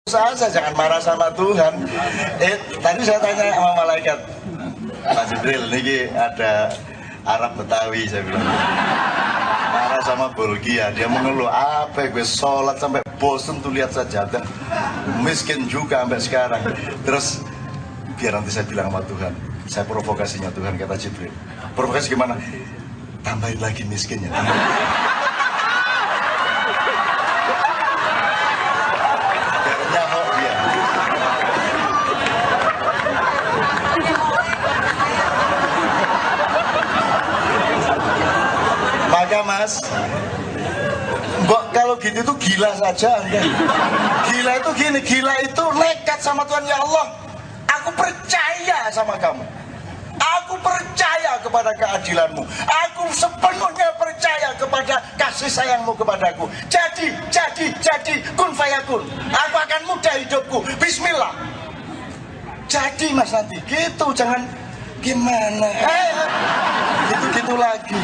saja, jangan marah sama Tuhan. Tadi saya tanya sama malaikat, Pak Jibril, ini ada Arab Betawi, saya bilang. Marah sama Bulgia, dia mengeluh, apa gue sholat sampai bosen tuh lihat sajadah, miskin juga sampai sekarang. Terus biar nanti saya bilang sama Tuhan, saya provokasinya Tuhan, kata Jibril. Provokasi gimana? Tambahin lagi miskinnya. Biar nyamuk dia. Maka Mas, Mbok kalau gitu tuh gila saja Anda. Gila itu gini, gila itu nekat sama Tuhan. Ya Allah, aku percaya sama kamu, aku percaya kepada keadilanmu, aku sepenuhnya percaya kepada kasih sayangmu kepadaku. Jadi kun fayakun, aku akan mudah hidupku, bismillah. Jadi Mas nanti gitu, jangan gimana gitu lagi.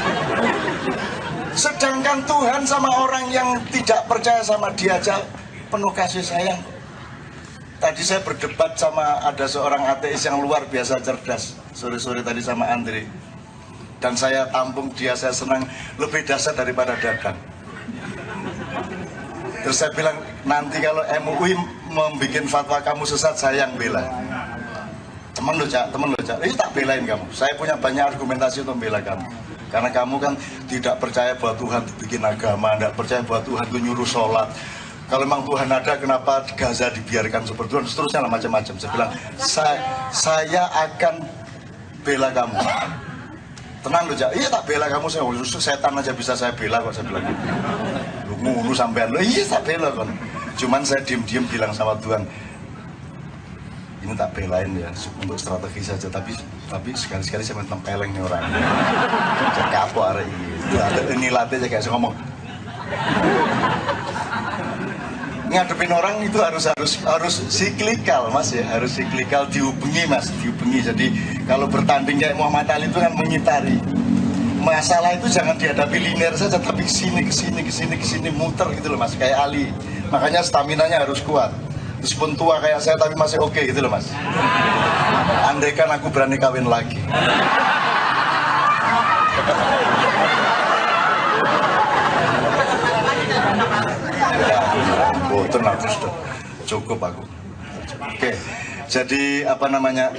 Sedangkan Tuhan sama orang yang tidak percaya sama dia aja penuh kasih sayang. Tadi saya berdebat sama ada seorang ateis yang luar biasa cerdas sore-sore tadi sama Andre, dan saya tampung dia, saya senang, lebih dahsyat daripada dagang. Terus saya bilang, nanti kalau MUI membuat fatwa kamu sesat, saya yang bela. Temen lo Cak, ini tak belain kamu. Saya punya banyak argumentasi untuk bela kamu. Karena kamu kan tidak percaya bahwa Tuhan bikin agama, tidak percaya bahwa Tuhan itu nyuruh sholat. Kalau memang Tuhan ada, kenapa Gaza dibiarkan seperti itu, seterusnya lah macam-macam. Saya bilang, saya akan bela kamu. Tenang lo Cak, iya tak bela kamu, setan aja bisa saya bela kok, saya bilang. Lu sampean lo, iya tak bela kan. Cuman saya diem-diem bilang sama Tuhan, ini tak belain ya untuk strategi saja, tapi sekali-sekali saya main tempeleng nih orang. Saya kapok hari ini latih aja kayak saya ngomong. Ngadepin orang itu harus siklikal Mas ya, harus siklikal, dihubungi Mas, dihubungi. Jadi kalau bertanding kayak Muhammad Ali itu kan mengitari. Masalah itu jangan dihadapi linear saja, tapi kesini muter gitu loh Mas, kayak Ali. Makanya staminanya harus kuat. Meskipun tua kayak saya tapi masih oke gitu loh Mas. Andaikan aku berani kawin lagi. Boten aku sudah cukup aku. Oke. Jadi apa namanya,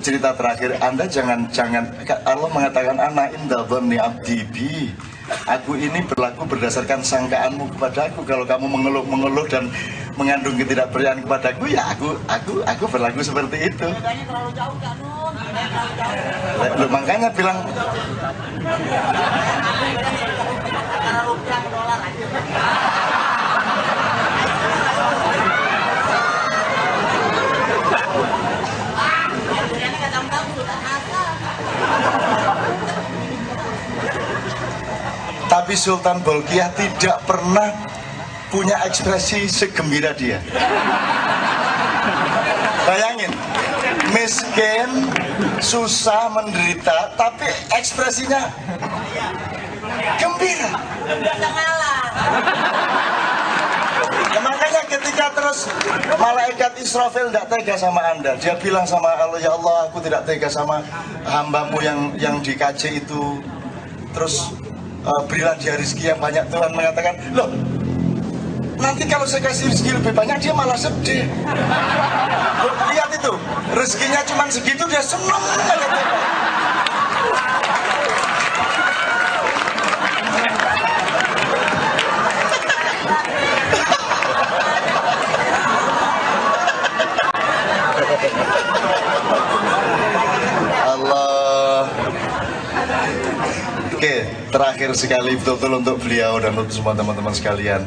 cerita terakhir, Anda jangan Allah mengatakan ana inda dhanni abdi bi. Aku ini berlaku berdasarkan sangkaanmu kepadaku. Kalau kamu mengeluh dan mengandung ketidakpercayaan kepadaku, ya aku berlaku seperti itu. Loh, makanya bilang tapi Sultan Bolkiah tidak pernah punya ekspresi segembira dia. Bayangin, miskin, susah, menderita, tapi ekspresinya gembira. Ya, makanya ketika terus malaikat Israfil tidak tega sama Anda, dia bilang sama Allah, ya Allah, aku tidak tega sama hambamu yang di KJ itu. Terus berilah dia rezeki yang banyak. Tuhan mengatakan, loh, nanti kalau saya kasih rezeki lebih banyak dia malah sedih. Loh, lihat itu, rezekinya cuma segitu dia seneng aja. Allah. Oke, terakhir sekali betul-betul untuk beliau dan untuk semua teman-teman sekalian.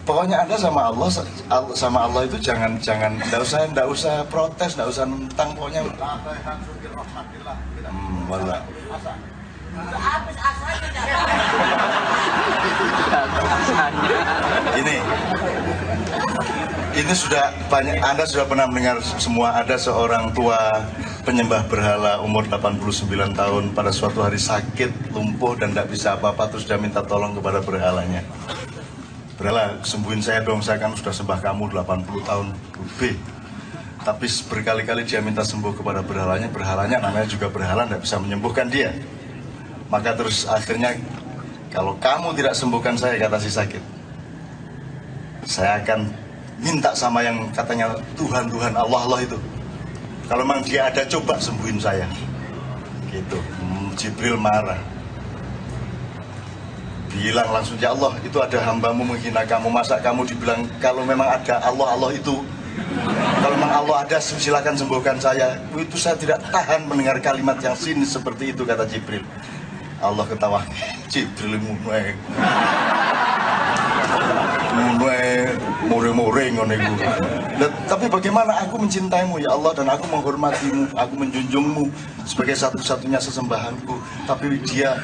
Pokoknya Anda sama Allah itu jangan enggak usah protes, enggak usah nentang, pokoknya. Wallah. Ini sudah banyak, Anda sudah pernah mendengar semua, ada seorang tua penyembah berhala umur 89 tahun pada suatu hari sakit, lumpuh dan tidak bisa apa-apa, terus dia minta tolong kepada berhalanya. Berhala, sembuhin saya dong, saya kan sudah sembah kamu 80 tahun lebih. Tapi berkali-kali dia minta sembuh kepada berhalanya namanya juga berhala, tidak bisa menyembuhkan dia. Maka terus akhirnya, kalau kamu tidak sembuhkan saya, kata si sakit, saya akan minta sama yang katanya Tuhan Allah itu. Kalau memang dia ada, coba sembuhin saya. Gitu. Jibril marah. Bilang langsung, ya Allah, itu ada hambamu menghina kamu, masa kamu dibilang kalau memang ada Allah itu, kalau memang Allah ada silakan sembuhkan saya. Itu saya tidak tahan mendengar kalimat yang sinis seperti itu, kata Jibril. Allah ketawa, Jibril mulai muring-muring. Tapi bagaimana aku mencintaimu ya Allah, dan aku menghormatimu, aku menjunjungmu sebagai satu-satunya sesembahanku, tapi dia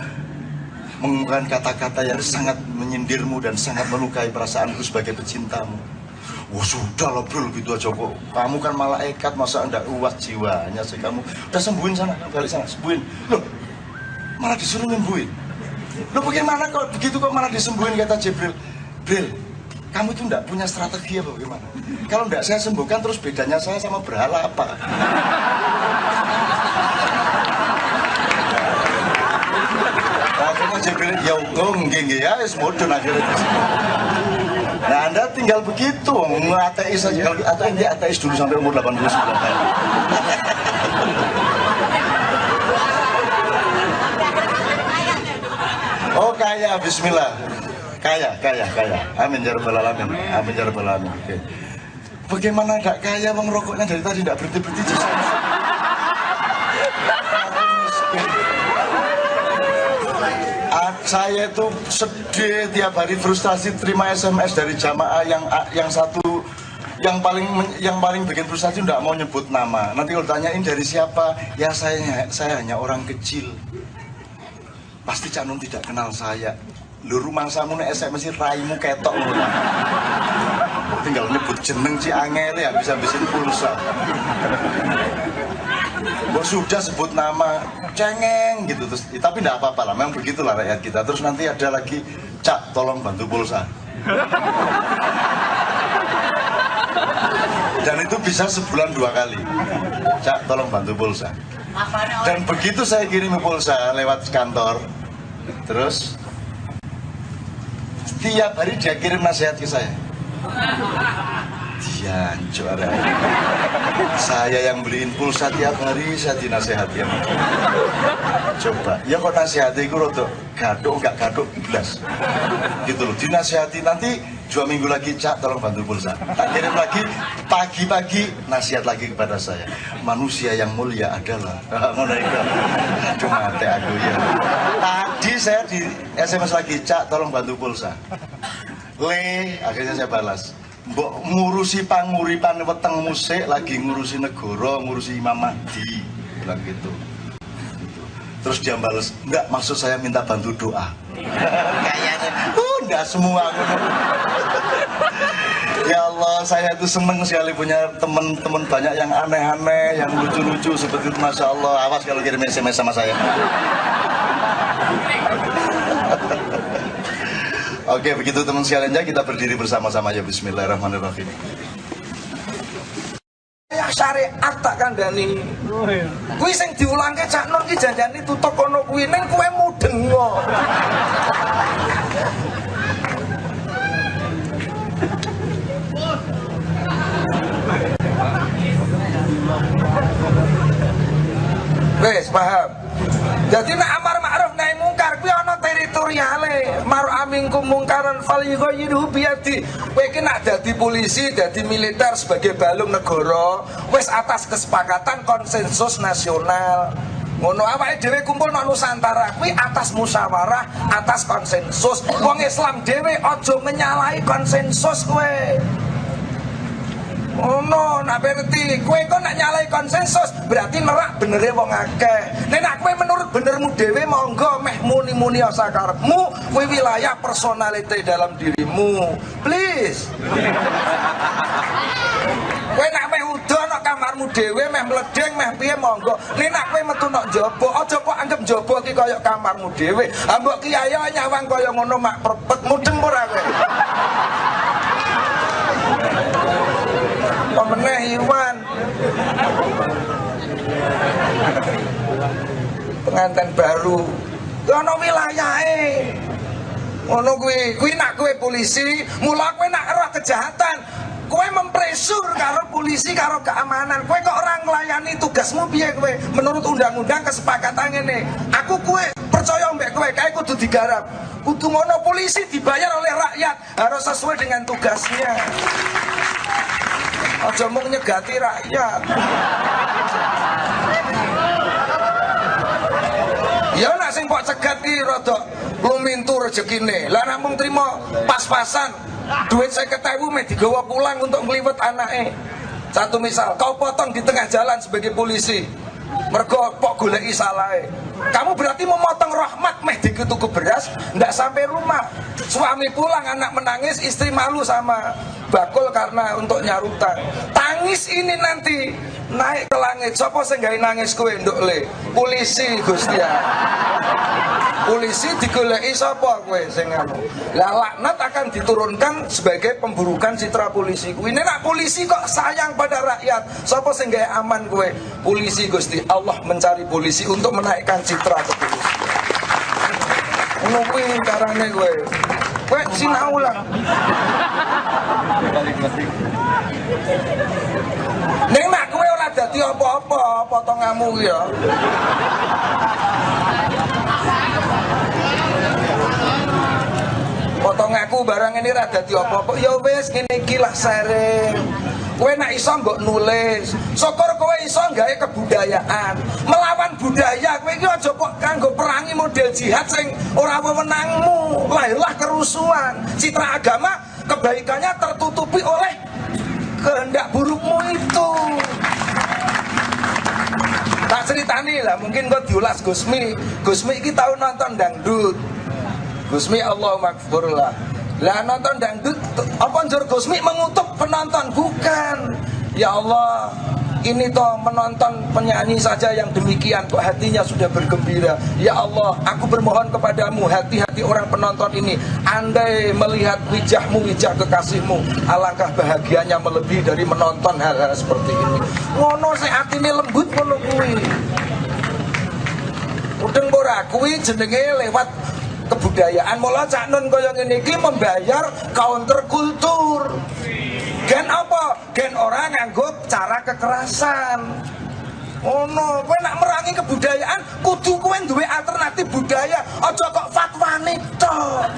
menggunakan kata-kata yang sangat menyindirmu dan sangat melukai perasaanku sebagai pecintamu. Wah sudah lah bro, gitu aja kok. Kamu kan malaikat, masa enggak uas jiwanya sih kamu. Udah sembuhin sana, balik sana, sembuhin. Loh, malah disuruh nyembuhin. Loh bagaimana kok begitu kok malah disembuhin, kata Jibril. Bril, kamu itu enggak punya strategi apa bagaimana? Kalau enggak saya sembuhkan, terus bedanya saya sama berhala apa? Akhirnya Jibril, ya nggih ya, semudun akhirnya. Nah Anda tinggal begitu, ateis saja. Atau ente ateis dulu sampai umur 89 tahun. Oh kaya, bismillah. Kaya. Amin ya rabbal alamin. Amin ya rabbal alamin. Oke. Bagaimana enggak kaya, bang, rokoknya dari tadi enggak berhenti-berhenti. Saya itu sedih tiap hari, frustasi, terima SMS dari jamaah yang satu yang paling bikin frustasi enggak mau nyebut nama. Nanti kalau tanyain dari siapa, ya saya hanya orang kecil. Pasti Cak Nun tidak kenal saya. Lu rumah samu nih SMS raimu ketok lu. Tinggal nyebut jeneng Ci Angel ya bisa habisin pulsa. Sudah sebut nama cengeng gitu terus, tapi tidak apa-apa lah, memang begitulah rakyat kita. Terus nanti ada lagi, Cak tolong bantu pulsa. Dan itu bisa sebulan 2 kali. Cak tolong bantu pulsa. Dan begitu saya kirim pulsa lewat kantor, terus tiap hari dia kirim nasihat ke saya. Dia juara. Saya yang beliin pulsa tiap hari, saya dinasehati. Coba, ya kok nasihati itu rodo gaduk, enggak gaduk belas. Gitu loh, dinasehati. Nanti 2 minggu lagi, Cak tolong bantu pulsa. Tak kirim lagi, pagi-pagi nasihat lagi kepada saya. Manusia yang mulia adalah aduh mati aku ya. Tadi saya di SMS lagi, Cak tolong bantu pulsa. Akhirnya saya balas, mbok ngurusi panguripan weteng musik, lagi ngurusi negara, ngurusi Imam Mahdi, bilang gitu. Terus dia balas, enggak, maksud saya minta bantu doa. Kayaknya enggak semua. Ya Allah, saya itu seneng sekali punya teman-teman banyak yang aneh-aneh, yang lucu-lucu seperti itu, Masya Allah. Awas kalau kirim SMS sama saya. Oke, begitu teman sekalian, ya kita berdiri bersama-sama ya. Bismillahirrahmanirrahim. Ya syariat tak kandhani. Kuwi sing diulangke Cak Nun ki janjane tutuk kono kuwi ning kowe mudeng kok. Wes paham. Jadi nek amar ma'ruf nahi mungkar kuwi ana teritoriale. Mar aminkum mungkaran falyughayyirhu biyadi. Kowe iki nek dadi polisi, dadi militer sebagai balung negara, wis atas kesepakatan konsensus nasional. Ngono awake dhewe kumpul nang Nusantara kuwi atas musyawarah, atas konsensus. Wong Islam dhewe aja menyalahi konsensus kowe. Oh no, nak berarti kue kok nak nyalai konsensus berarti nerak benernya wong akeh. Nek kue menurut benermu dewe monggo meh muni-muni asa karepmu, kue wilayah personality dalam dirimu. Please. Kue nak meh udo nak kamarmu dewe meh meledeng meh piye monggo. Nek kue metu nak jaba, aja kok anggap jaba ki kaya kamarmu dewe. Ambok kiai nyawang kaya ngono mak perpet mudeng ora kowe. meneh Iwan. Pengantin baru ana wilayahe. Ngono kuwi nak kowe polisi, mula kowe nak roh kejahatan, kowe mempresur karo polisi karo keamanan. Kowe kok ora nglayani tugasmu piye kowe? Menurut undang-undang kesepakatan ngene. Aku kowe percaya mbek kowe, kae kudu digarap. Kudu ngono, polisi dibayar oleh rakyat, harus sesuai dengan tugasnya. Aja mung nyegati rakyat. Ya nak sing kok cegat ki rada lumintu rezekine. Lah nek mung trimo pas-pasan duit 50.000 meh digawa pulang untuk ngliwet anake. Satu misal, kau potong di tengah jalan sebagai polisi. Mergo pok goleki salahe. Kamu berarti memotong rahmat meh dituku beras ndak sampai rumah. Suami pulang, anak menangis, istri malu sama bakul karena untuk nyarutang. Tangis ini nanti naik ke langit. Sopo sing gawe nangis kowe nduk le? Polisi Gusti. Polisi digoleki sapa kowe sing anu. Lah laknat akan diturunkan sebagai pemburukan citra polisi. Kuwi nek polisi kok sayang pada rakyat, sapa sing gawe aman kowe? Polisi Gusti. Allah mencari polisi untuk menaikkan citra kepolisian. Ngono kuwi carane kowe. Kowe sinau lah. Ning nek kowe ora dadi apa-apa, potonganmu ki ya. Potong aku barang ini ra dadi apa-apa. Ya wis ngene iki lah sering. Kowe nek iso mbok nulis. Syukur kowe iso gawe kebudayaan. Melawan budaya kowe iki aja kok kanggo perangi model jihad sing ora wewenangmu. Lahirlah kerusuhan. Citra agama kebaikannya tertutupi oleh kehendak burukmu itu. Tak ceritani lah, mungkin kok diulas Gusmi. Gusmi iki tau nonton dangdut. Gusmi Allah makfur lah. Lah nonton dangdut apa njur Gusmi mengutuk penonton? Bukan. Ya Allah, ini toh menonton penyanyi saja yang demikian kok hatinya sudah bergembira. Ya Allah, aku bermohon kepadamu, hati-hati orang penonton ini, andai melihat wijahmu, wijah kekasihmu, alangkah bahagianya melebihi dari menonton hal-hal seperti ini. Ngono sing atine lembut ngono kuwi. Udeng ora kuwi jenenge lewat kebudayaan. Mula Cak Nun kaya ngene iki membayar counter kultur. Gen apa? Gen orang nganggo cara kekerasan. Oh no, kowe nak merangi kebudayaan kudu kowe duwe alternatif budaya. Aja kok fatwane tok.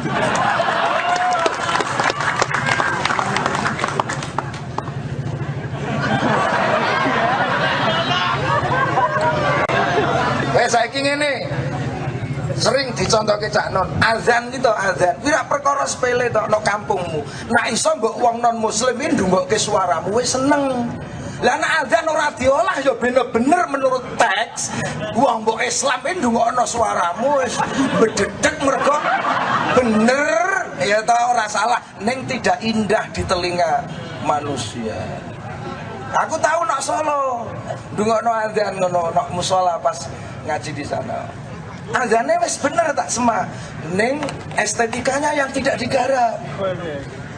Saiki ngene. Sering dicontohke Cak Nun, azan gitu, azan wira perkara sepele tok nang kampungmu. Nek iso mbok wong non muslim iki ndungokke suaramu wis seneng. Lah nek azan ora diolah ya bener-bener menurut teks, wong mbok Islam iki ndungokno suaramu wis bededek mergo bener ya ta ora salah ning tidak indah di telinga manusia. Aku tahu nak Solo ndungokno azan ngono nak musala pas ngaji di sana. Azannya wis bener tak sema, ning estetikanya yang tidak digarap.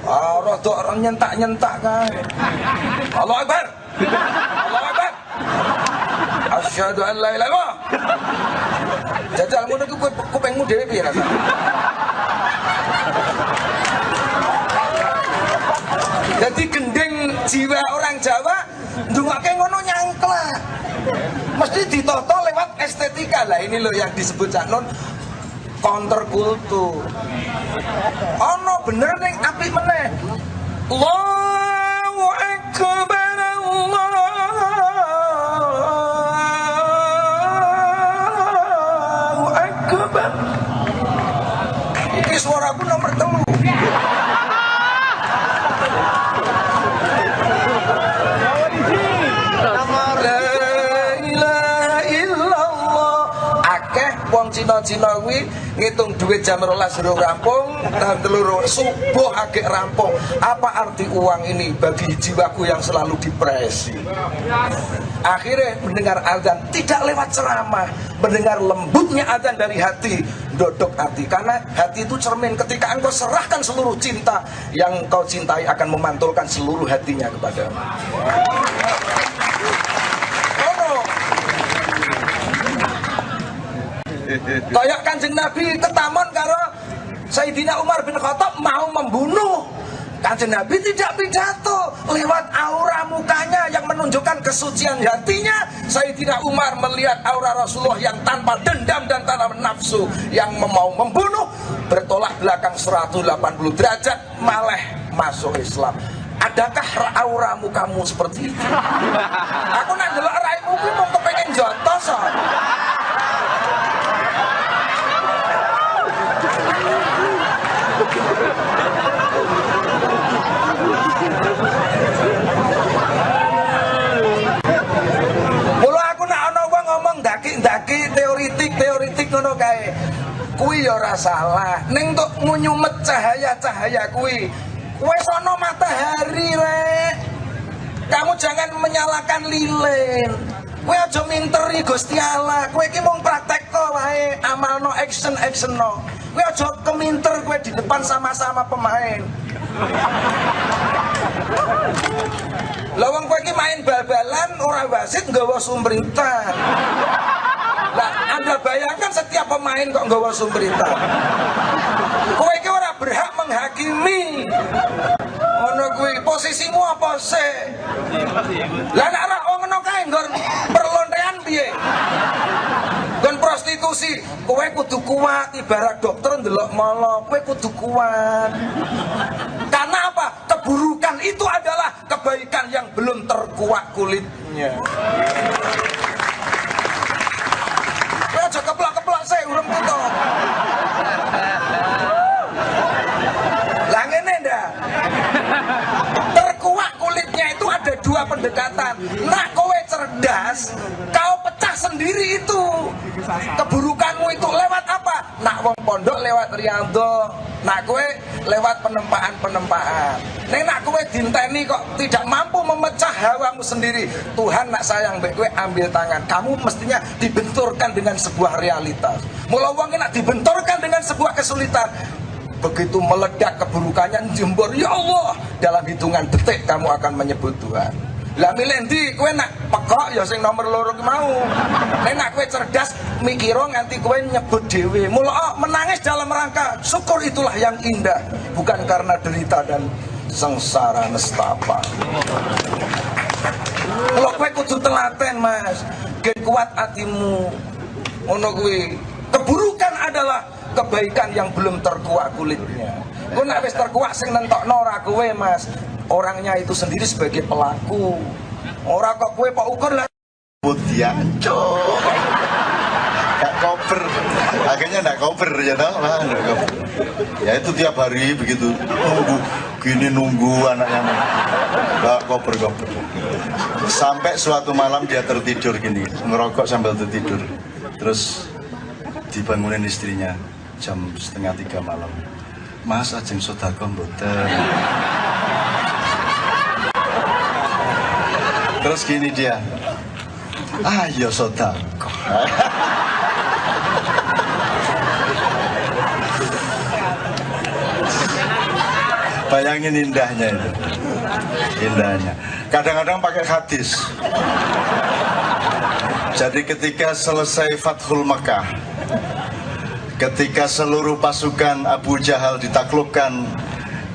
Rada nyentak-nyentak kan. Allahu Akbar. Allahu Akbar. Asyhadu an la ilaha illallah. Jajal ngono iku kupengmu dhewe piye rasane? Jadi gendeng jiwa orang Jawa ndungokke ngono nyangklak. Mesti ditoto lewat estetika. Lah ini loh yang disebut Cak Nun counter kultur. Ono bener ning apik meneh. Allahu Akbar, Allahu Akbar. Iki suaraku nomor 3. Cina-Cina kuwi ngitung duit jam 12 durung rampung, tahun telur subuh agek rampung. Apa arti uang ini bagi jiwaku yang selalu depresi? Akhirnya mendengar azan tidak lewat ceramah, mendengar lembutnya azan dari hati, mendodok hati, karena hati itu cermin. Ketika engkau serahkan seluruh cinta yang kau cintai akan memantulkan seluruh hatinya kepadamu. Kayak Kanjeng Nabi ketamon karo Sayyidina Umar bin Khattab mau membunuh. Kanjeng Nabi tidak pidato, lewat aura mukanya yang menunjukkan kesucian hatinya. Sayyidina Umar melihat aura Rasulullah yang tanpa dendam dan tanpa nafsu, yang mau membunuh, bertolak belakang 180 derajat malah masuk Islam. Adakah aura mukamu seperti itu? Aku nak ndelok raimu kuwi mung kepengin jotos. Mula aku nak ana wong ngomong daki-daki teoritik ngono kae. Kuwi ya ora salah. Ning tuk nyumet cahaya-cahaya kuwi. Wes ana matahari rek. Kamu jangan menyalakan lilin. Kowe aja minteri Gusti Allah. Kowe iki mung praktekno wae, amalno action-no. Kowe aja keminter kowe di depan sama-sama pemain. Lah wong kowe iki main bal-balan ora wasit nggawa sumritan. Lah Anda bayangkan setiap pemain kok nggawa sumritan. Kowe iki ora berhak menghakimi. Ono kuwi posisimu apa sih? Lah nek ora ngono kae nggon perlontean piye? Nggon prostitusi, kowe kudu kuat ibarat dokter ndelok molo, kowe kudu kuat. Karena apa? Keburukan itu adalah kebaikan yang belum terkuak kulitnya. Kowe aja keplak-keplak sih urung tutuk. Lah ngene ndak? Terkuak kulitnya itu ada dua pendekatan. Nak kowe cerdas, kau pecah sendiri itu. Keburukanmu itu lewat apa? Nak wong pondok lewat riyadhah, nak kowe lewat penempaan. Nek nak kowe dinteni kok tidak mampu memecah hawamu sendiri, Tuhan nak sayang mbek kowe ambil tangan. Kamu mestinya dibenturkan dengan sebuah realitas. Mula wong nak dibenturkan dengan sebuah kesulitan, begitu meledak keburukannya jembor, ya Allah, dalam hitungan detik kamu akan menyebut Tuhan. Lah milih ndi kowe nak pekok ya sing nomor loro ki mau. Nek nak kowe cerdas mikiro nganti kowe nyebut dhewe. Mula menangis dalam rangka syukur itulah yang indah, bukan karena derita dan sengsara nestapa. Kalau kowe kudu telaten Mas, gen kuat hatimu. Ngono kuwi. Keburukan adalah kebaikan yang belum terkuak kulitnya. Kowe nek wis terkuak sing nentokno ora kowe Mas. Orangnya itu sendiri sebagai pelaku. Ora kok kowe pak ukur lah. Putih cok. Gak koper. Akhirnya enggak koper ya toh. Ya itu tiap hari begitu. Nunggu anaknya. Gak koper. Sampai suatu malam dia tertidur gini, ngerokok sambil tertidur. Terus dibangunin istrinya jam 2:30 malam. Mas ajeng sedekah mboten. Terus gini dia, ayo sedekah. Bayangin indahnya itu, indahnya. Kadang-kadang pakai hadis. Jadi ketika selesai Fathul Makkah, ketika seluruh pasukan Abu Jahal ditaklukkan,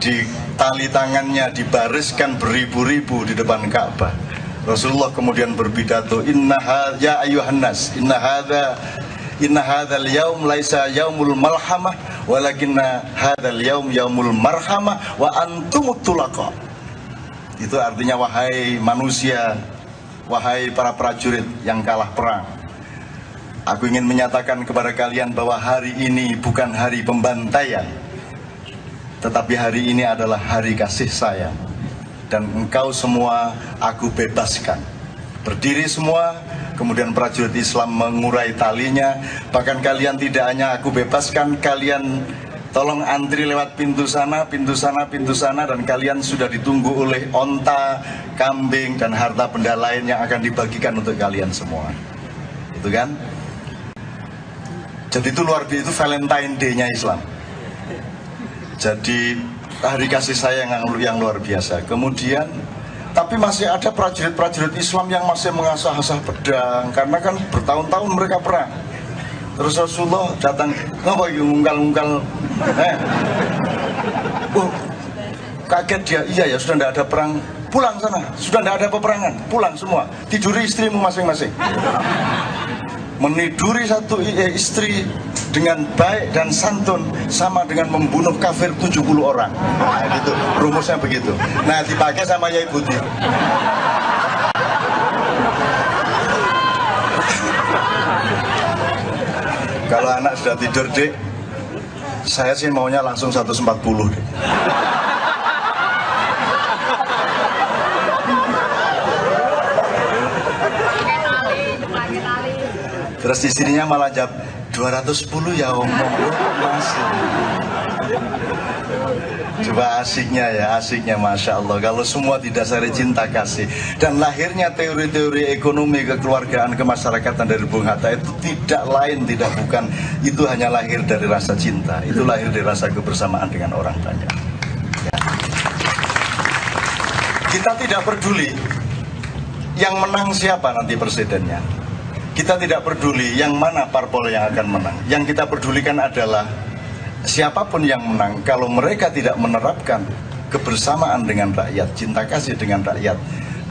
di tali tangannya dibariskan beribu-ribu di depan Ka'bah, Rasulullah kemudian berpidato, ya ayuhan nas, inna hadzal yaum laisa yaumul malhamah walakinna hadzal yaum yaumul marhamah wa antumut tulaqa. Itu artinya wahai manusia, wahai para prajurit yang kalah perang, aku ingin menyatakan kepada kalian bahwa hari ini bukan hari pembantaian, tetapi hari ini adalah hari kasih sayang. Dan engkau semua aku bebaskan. Berdiri semua, kemudian prajurit Islam mengurai talinya. Bahkan kalian tidak hanya aku bebaskan, kalian tolong antri lewat pintu sana, pintu sana, pintu sana, dan kalian sudah ditunggu oleh onta, kambing, dan harta benda lain yang akan dibagikan untuk kalian semua. Itu kan? Jadi itu luar biasa, itu Valentine Day-nya Islam. Jadi hari kasih sayang yang luar biasa. Kemudian tapi masih ada prajurit-prajurit Islam yang masih mengasah-asah pedang, karena kan bertahun-tahun mereka perang. Terus Rasulullah datang, ngapa ini ngungkal-ngungkal? Kaget dia, iya ya sudah tidak ada perang, pulang sana, sudah tidak ada peperangan, pulang semua, tiduri istrimu masing-masing. Meniduri satu istri dengan baik dan santun sama dengan membunuh kafir 70 orang. Nah gitu, rumusnya begitu. Nah dipakai sama Yai Budi. Kalau anak sudah tidur, Dek, saya sih maunya langsung 140, Dek. Terus istrinya malah jawab 210 ya Om, masih. Coba asiknya ya, asiknya Masya Allah. Kalau semua didasari cinta kasih. Dan lahirnya teori-teori ekonomi, kekeluargaan, kemasyarakatan dari Bung Hatta itu tidak lain, tidak bukan. Itu hanya lahir dari rasa cinta. Itu lahir dari rasa kebersamaan dengan orang banyak. Ya. Kita tidak peduli yang menang siapa nanti presidennya. Kita tidak peduli yang mana parpol yang akan menang. Yang kita pedulikan adalah siapapun yang menang, kalau mereka tidak menerapkan kebersamaan dengan rakyat, cinta kasih dengan rakyat,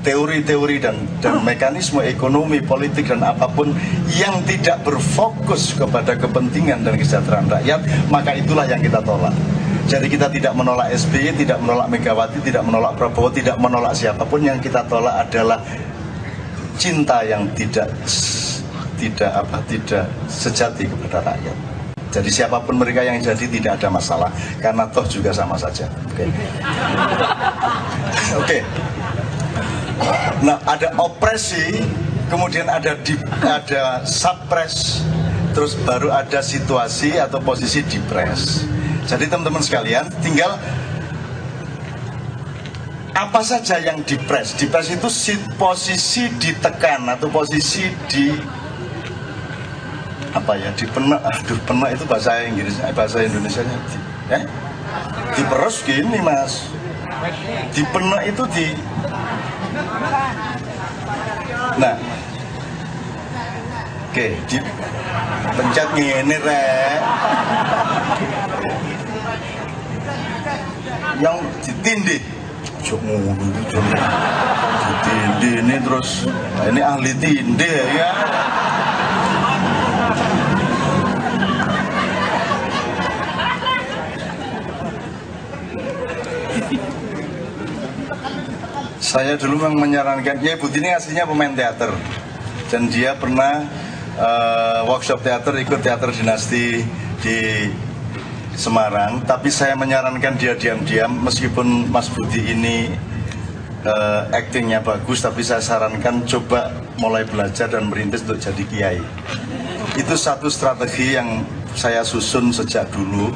teori-teori dan mekanisme ekonomi, politik dan apapun yang tidak berfokus kepada kepentingan dan kesejahteraan rakyat, maka itulah yang kita tolak. Jadi kita tidak menolak SBY, tidak menolak Megawati, tidak menolak Prabowo, tidak menolak siapapun. Yang kita tolak adalah cinta yang tidak sejati kepada rakyat. Jadi siapapun mereka yang jadi tidak ada masalah, karena toh juga sama saja. Oke. Oke. Nah, ada opresi, kemudian ada suppress, terus baru ada situasi atau posisi depres. Jadi teman-teman sekalian, tinggal apa saja yang depres. Depres itu posisi ditekan atau posisi di apa ya, dipenek. Aduh, penek itu bahasa Inggris, bahasa Indonesianya diperus gini Mas. Dipenek itu di. Nah, oke, dipencet ngene rek. Yang ditindih. Jok ngono itu. Ditindih ini terus. Nah, ini ahli tindih ya. Saya dulu memang menyarankan, ya Ibu Tini aslinya pemain teater dan dia pernah workshop teater, ikut teater dinasti di Semarang. Tapi saya menyarankan dia diam-diam, meskipun Mas Budi ini aktingnya bagus, tapi saya sarankan coba mulai belajar dan merintis untuk jadi kiai. Itu satu strategi yang saya susun sejak dulu.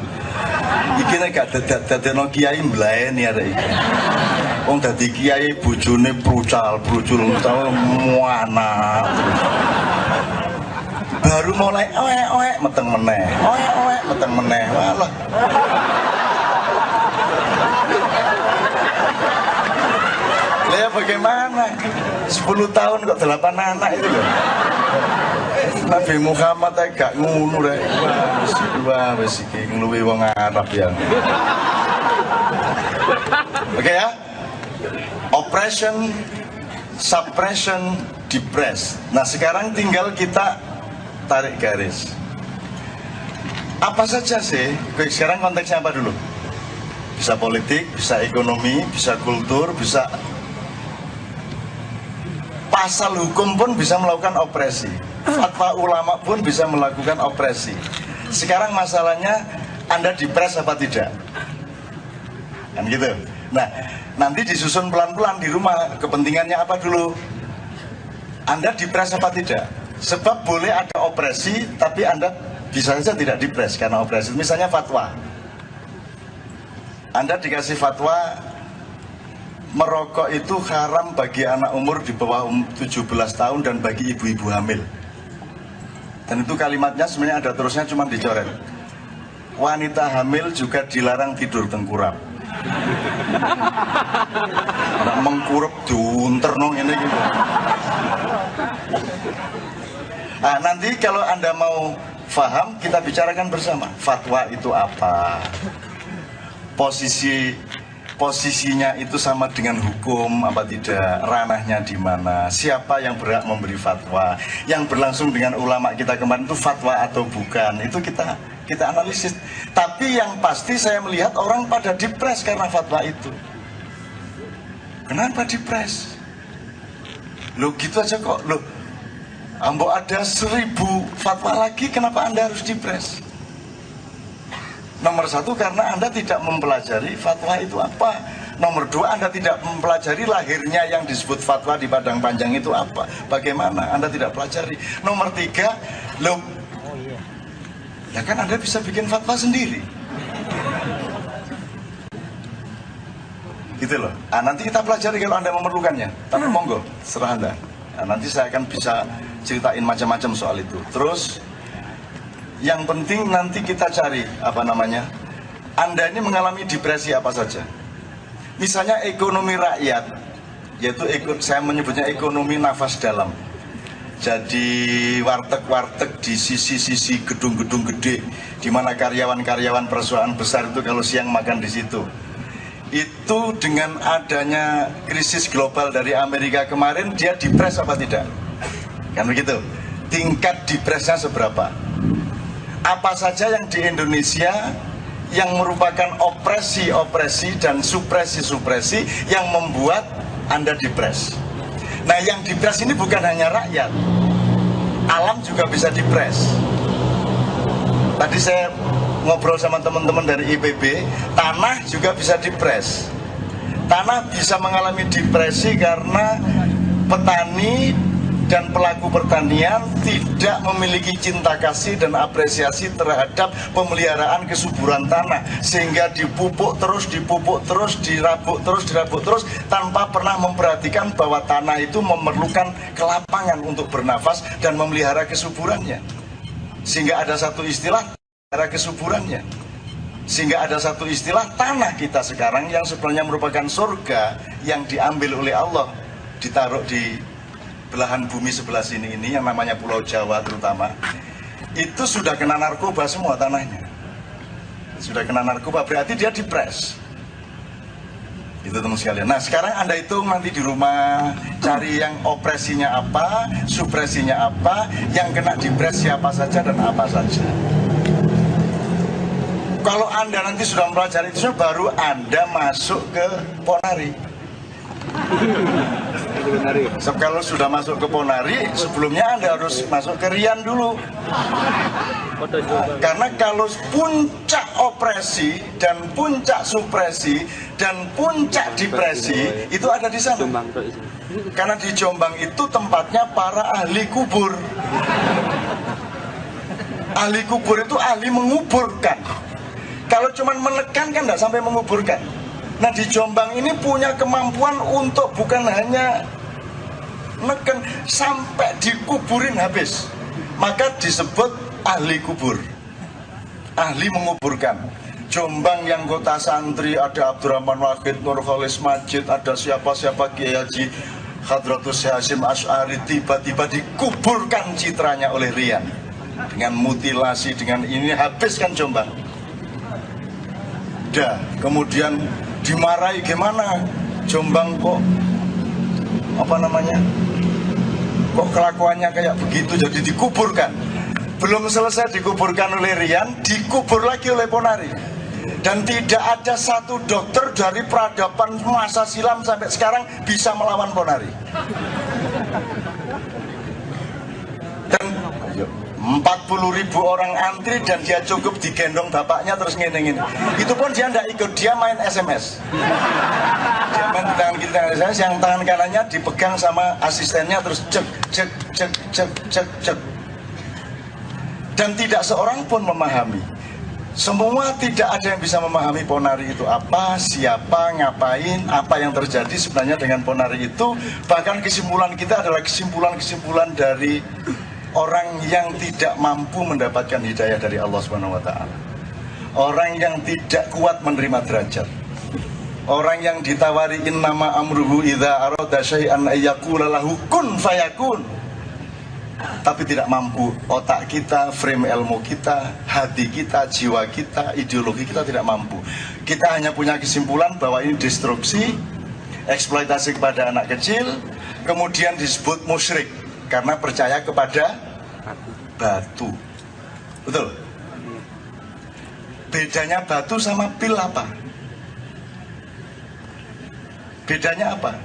Iki nek gak dadekno kiai mblaeni arek iki. Wong dadi kiai bojone prucal-prucul utawa muana. Baru mulai oek meteng meneh. Oek meteng meneh. Walah. Lah bagaimana? 10 tahun kok 8 anak itu ya. Nabi Muhammad gak ngono rek. Wah, wis iki ngluwi wong Arab ya. Oke ya. Oppression, suppression, depress. Nah, sekarang tinggal kita tarik garis. Apa saja sih? Sekarang konteksnya apa dulu? Bisa politik, bisa ekonomi, bisa kultur, bisa pasal hukum pun bisa melakukan opresi. Fatwa ulama pun bisa melakukan opresi. Sekarang masalahnya Anda dipres apa tidak? Kan gitu. Nah, nanti disusun pelan-pelan di rumah. Kepentingannya apa dulu? Anda dipres apa tidak? Sebab boleh ada opresi, tapi Anda bisa saja tidak dipres karena opresi. Misalnya fatwa. Anda dikasih fatwa merokok itu haram bagi anak umur di bawah 17 tahun dan bagi ibu-ibu hamil. Dan itu kalimatnya sebenarnya ada terusnya, cuma dicoret. Wanita hamil juga dilarang tidur tengkurap. Nah, mengkurep diunter nong ini gitu. Nah, nanti kalau Anda mau paham, kita bicarakan bersama. Fatwa itu apa? Posisinya itu sama dengan hukum apa tidak, ranahnya di mana, siapa yang berhak memberi fatwa, yang berlangsung dengan ulama kita kemarin itu fatwa atau bukan, itu kita analisis. Tapi yang pasti saya melihat orang pada depres karena fatwa itu. Kenapa depres? Loh gitu aja kok, loh ambo ada 1000 fatwa lagi, kenapa Anda harus depres? Nomor 1, karena Anda tidak mempelajari fatwa itu apa. Nomor 2, Anda tidak mempelajari lahirnya yang disebut fatwa di Padang Panjang itu apa, bagaimana, Anda tidak pelajari. Nomor 3, loh, ya kan Anda bisa bikin fatwa sendiri. Gitu loh. Nah, nanti kita pelajari kalau Anda memerlukannya. Tapi monggo, serah Anda. Nah, nanti saya akan bisa ceritain macam-macam soal itu. Terus yang penting nanti kita cari apa namanya, Anda ini mengalami depresi apa saja. Misalnya ekonomi rakyat, yaitu saya menyebutnya ekonomi nafas dalam. Jadi warteg-warteg di sisi-sisi gedung-gedung gede, di mana karyawan-karyawan perusahaan besar itu kalau siang makan di situ. Itu dengan adanya krisis global dari Amerika kemarin, dia depres apa tidak? Kan begitu. Tingkat depresnya seberapa? Apa saja yang di Indonesia yang merupakan opresi-opresi dan supresi-supresi yang membuat Anda depres. Nah, yang depres ini bukan hanya rakyat, alam juga bisa depres. Tadi saya ngobrol sama teman-teman dari IPB, tanah juga bisa depres. Tanah bisa mengalami depresi karena petani dan pelaku pertanian tidak memiliki cinta kasih dan apresiasi terhadap pemeliharaan kesuburan tanah, sehingga dipupuk terus, dirabuk terus tanpa pernah memperhatikan bahwa tanah itu memerlukan kelapangan untuk bernafas dan memelihara kesuburannya. Sehingga ada satu istilah memelihara kesuburannya. Sehingga ada satu istilah tanah kita sekarang yang sebenarnya merupakan surga yang diambil oleh Allah, ditaruh di belahan bumi sebelah sini ini yang namanya Pulau Jawa terutama, itu sudah kena narkoba semua tanahnya. Sudah kena narkoba, berarti dia depres. Itu teman sekalian. Nah, sekarang Anda hitung nanti di rumah, cari yang opresinya apa, supresinya apa, yang kena depres siapa saja dan apa saja. Kalau Anda nanti sudah mempelajari itu, baru Anda masuk ke Ponari. Kalau sudah masuk ke Ponari, sebelumnya Anda harus masuk ke Rian dulu. Karena kalau puncak opresi dan puncak supresi dan puncak depresi itu ada di sana. Karena di Jombang itu tempatnya para ahli kubur. Ahli kubur itu ahli menguburkan. Kalau cuma menekan kan tidak sampai menguburkan. Nah, di Jombang ini punya kemampuan untuk bukan hanya neken, sampai dikuburin habis. Maka disebut ahli kubur, ahli menguburkan. Jombang yang kota santri ada Abdurrahman Wahid, Nurholis Majid, ada siapa-siapa, Kiai Haji Hadratus Hasyim Asy'ari, tiba-tiba dikuburkan citranya oleh Rian dengan mutilasi, dengan ini habiskan Jombang. Dah, kemudian dimarahi, gimana Jombang kok apa namanya, kok kelakuannya kayak begitu, jadi dikuburkan. Belum selesai dikuburkan oleh Rian, dikubur lagi oleh Ponari. Dan tidak ada satu dokter dari peradaban masa silam sampai sekarang bisa melawan Ponari. Dan 40.000 orang antri dan dia cukup digendong bapaknya terus ngene-ngene. Itu pun dia tidak ikut, dia main SMS. Dia main di tangan kiri, tangan SMS, yang tangan kanannya dipegang sama asistennya terus cek cek cek cek cek cek. Dan tidak seorang pun memahami. Semua tidak ada yang bisa memahami Ponari itu apa, siapa, ngapain, apa yang terjadi sebenarnya dengan Ponari itu. Bahkan kesimpulan kita adalah kesimpulan-kesimpulan dari orang yang tidak mampu mendapatkan hidayah dari Allah Subhanahu wa taala. Orang yang tidak kuat menerima derajat. Orang yang ditawari innama amruhu idza arada syai'an ayyaqula lahu kun fayakun. Tapi tidak mampu, otak kita, frame ilmu kita, hati kita, jiwa kita, ideologi kita tidak mampu. Kita hanya punya kesimpulan bahwa ini destruksi, eksploitasi kepada anak kecil, kemudian disebut musyrik karena percaya kepada batu. Betul? Bedanya batu sama pil apa? Bedanya apa?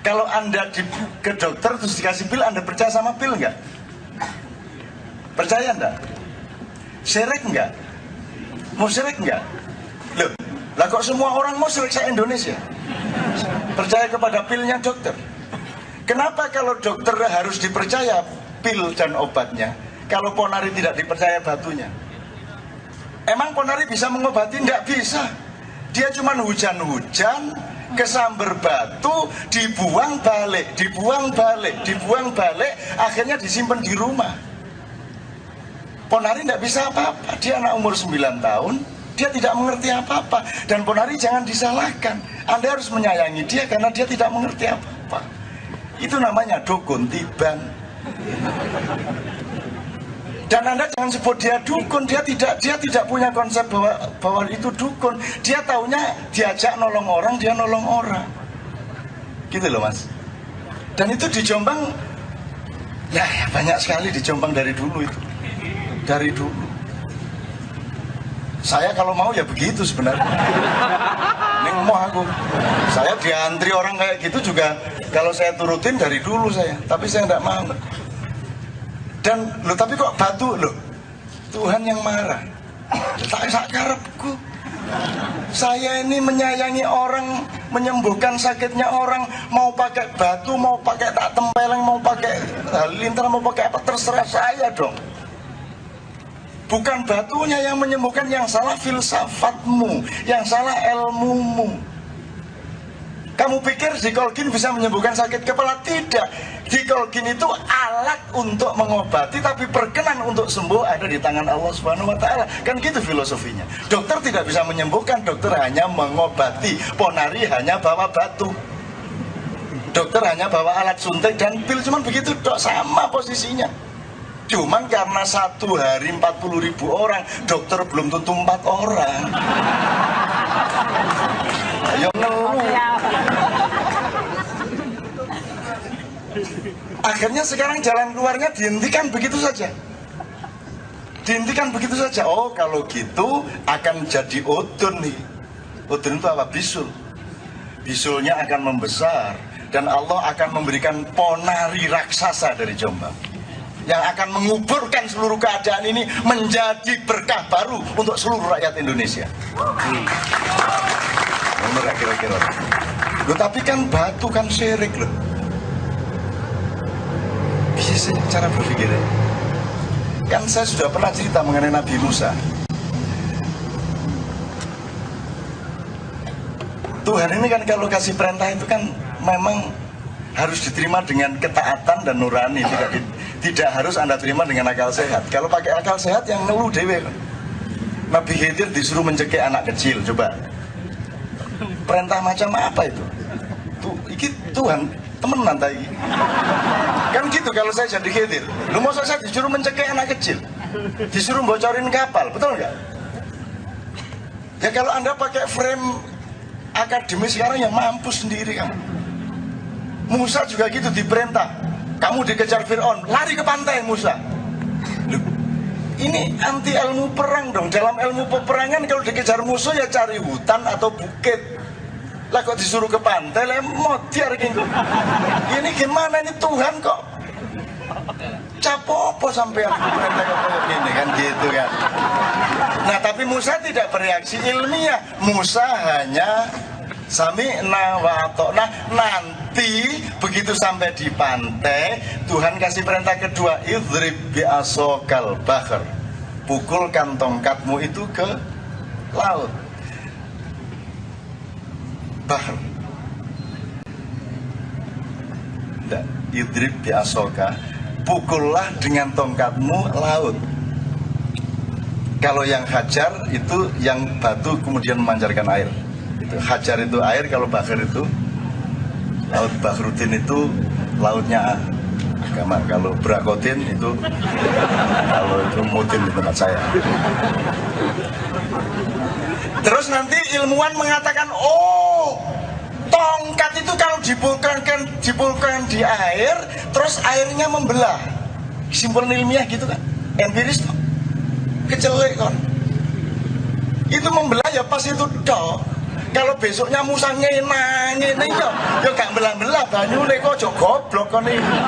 Kalau Anda ke dokter terus dikasih pil, Anda percaya sama pil enggak? Percaya enggak? Syirik enggak? Musyrik enggak? Loh, lah kok semua orang musyrik se-Indonesia? Percaya kepada pilnya dokter. Kenapa kalau dokter harus dipercaya pil dan obatnya, kalau Ponari tidak dipercaya batunya? Emang Ponari bisa mengobati? Enggak bisa. Dia cuma hujan-hujan, kesamber batu, dibuang balik, dibuang balik, dibuang balik, akhirnya disimpan di rumah. Ponari tidak bisa apa-apa. Dia anak umur 9 tahun, dia tidak mengerti apa-apa. Dan Ponari jangan disalahkan. Anda harus menyayangi dia karena dia tidak mengerti apa-apa. Itu namanya dukun tiban. Dan Anda jangan sebut dia dukun, dia tidak punya konsep bahwa itu dukun. Dia taunya diajak nolong orang, dia nolong orang. Gitu loh Mas. Dan itu di Jombang, ya banyak sekali di Jombang dari dulu itu. Dari dulu. Saya kalau mau ya begitu sebenarnya. Neng mau aku. Saya diantri orang kayak gitu juga, kalau saya turutin dari dulu saya. Tapi saya tidak mau. Dan lo tapi kok batu lo? Tuhan yang marah. Tak sakarepku. Saya ini menyayangi orang, menyembuhkan sakitnya orang, mau pakai batu, mau pakai tak tempeleng, mau pakai halilintar, mau pakai apa terserah saya dong. Bukan batunya yang menyembuhkan, yang salah filsafatmu, yang salah ilmumu. Kamu pikir Dikolgin bisa menyembuhkan sakit kepala? Tidak. Dikolgin itu alat untuk mengobati, tapi berkenan untuk sembuh ada di tangan Allah Subhanahu wa taala. Kan gitu filosofinya. Dokter tidak bisa menyembuhkan, dokter hanya mengobati. Ponari hanya bawa batu. Dokter hanya bawa alat suntik dan pil, cuman begitu dok, sama posisinya. Cuman karena satu hari 40.000 orang, dokter belum tentu 4 orang. Ayo ngeluh. Akhirnya sekarang jalan keluarnya dihentikan begitu saja. Dihentikan begitu saja. Oh kalau gitu akan jadi udun nih. Udun itu apa? Bisul. Bisulnya akan membesar. Dan Allah akan memberikan ponari raksasa dari Jombang, yang akan menguburkan seluruh keadaan ini menjadi berkah baru untuk seluruh rakyat Indonesia. Benar kira-kira. Loh tapi kan batu kan syirik loh. Bisa cara berpikirnya. Kan saya sudah pernah cerita mengenai Nabi Musa. Tuhan ini kan kalau kasih perintah itu kan memang harus diterima dengan ketaatan dan nurani, tidak harus Anda terima dengan akal sehat. Kalau pakai akal sehat yang ngeluh dewe. Nabi Khidir disuruh mencekik anak kecil, coba. Perintah macam apa itu? Iki Tuhan temenan tadi. Kan gitu kalau saya jadi Khidir. Lu mau saya disuruh mencekik anak kecil, disuruh bocorin kapal, betul nggak? Ya kalau Anda pakai frame akademis sekarang ya mampus sendiri kan. Musa juga gitu diperintah, kamu dikejar Fir'aun, lari ke pantai Musa. Loh, ini anti ilmu perang dong. Dalam ilmu peperangan kalau dikejar musuh ya cari hutan atau bukit. Lah kok disuruh ke pantai, lah modiar gitu. Ini gimana ini Tuhan kok capopo sampai aku perintah kayak gini kan gitu kan. Nah tapi Musa tidak bereaksi ilmiah. Musa hanya sami'na wa ata'na. Nanti begitu sampai di pantai, Tuhan kasih perintah kedua, idrib bi'asokal bahr, pukulkan tongkatmu itu ke laut. Bahr. Idrib bi'asoka, pukullah dengan tongkatmu laut. Kalau yang hajar itu yang batu kemudian memancarkan air. Itu hajar itu air, kalau bahar itu laut. Bahruddin itu lautnya agama. Kalau Brakotin itu kalau itu mutin di tempat saya. Terus nanti ilmuwan mengatakan, oh, tongkat itu kalau dipulkan di air, terus airnya membelah. Kesimpulan ilmiah gitu kan, empiris tuh, kecelek kan. Itu membelah ya pas itu dok. Kalau besoknya Musa ngene ya gak belah-belah banyune kok jok goblok kon iki.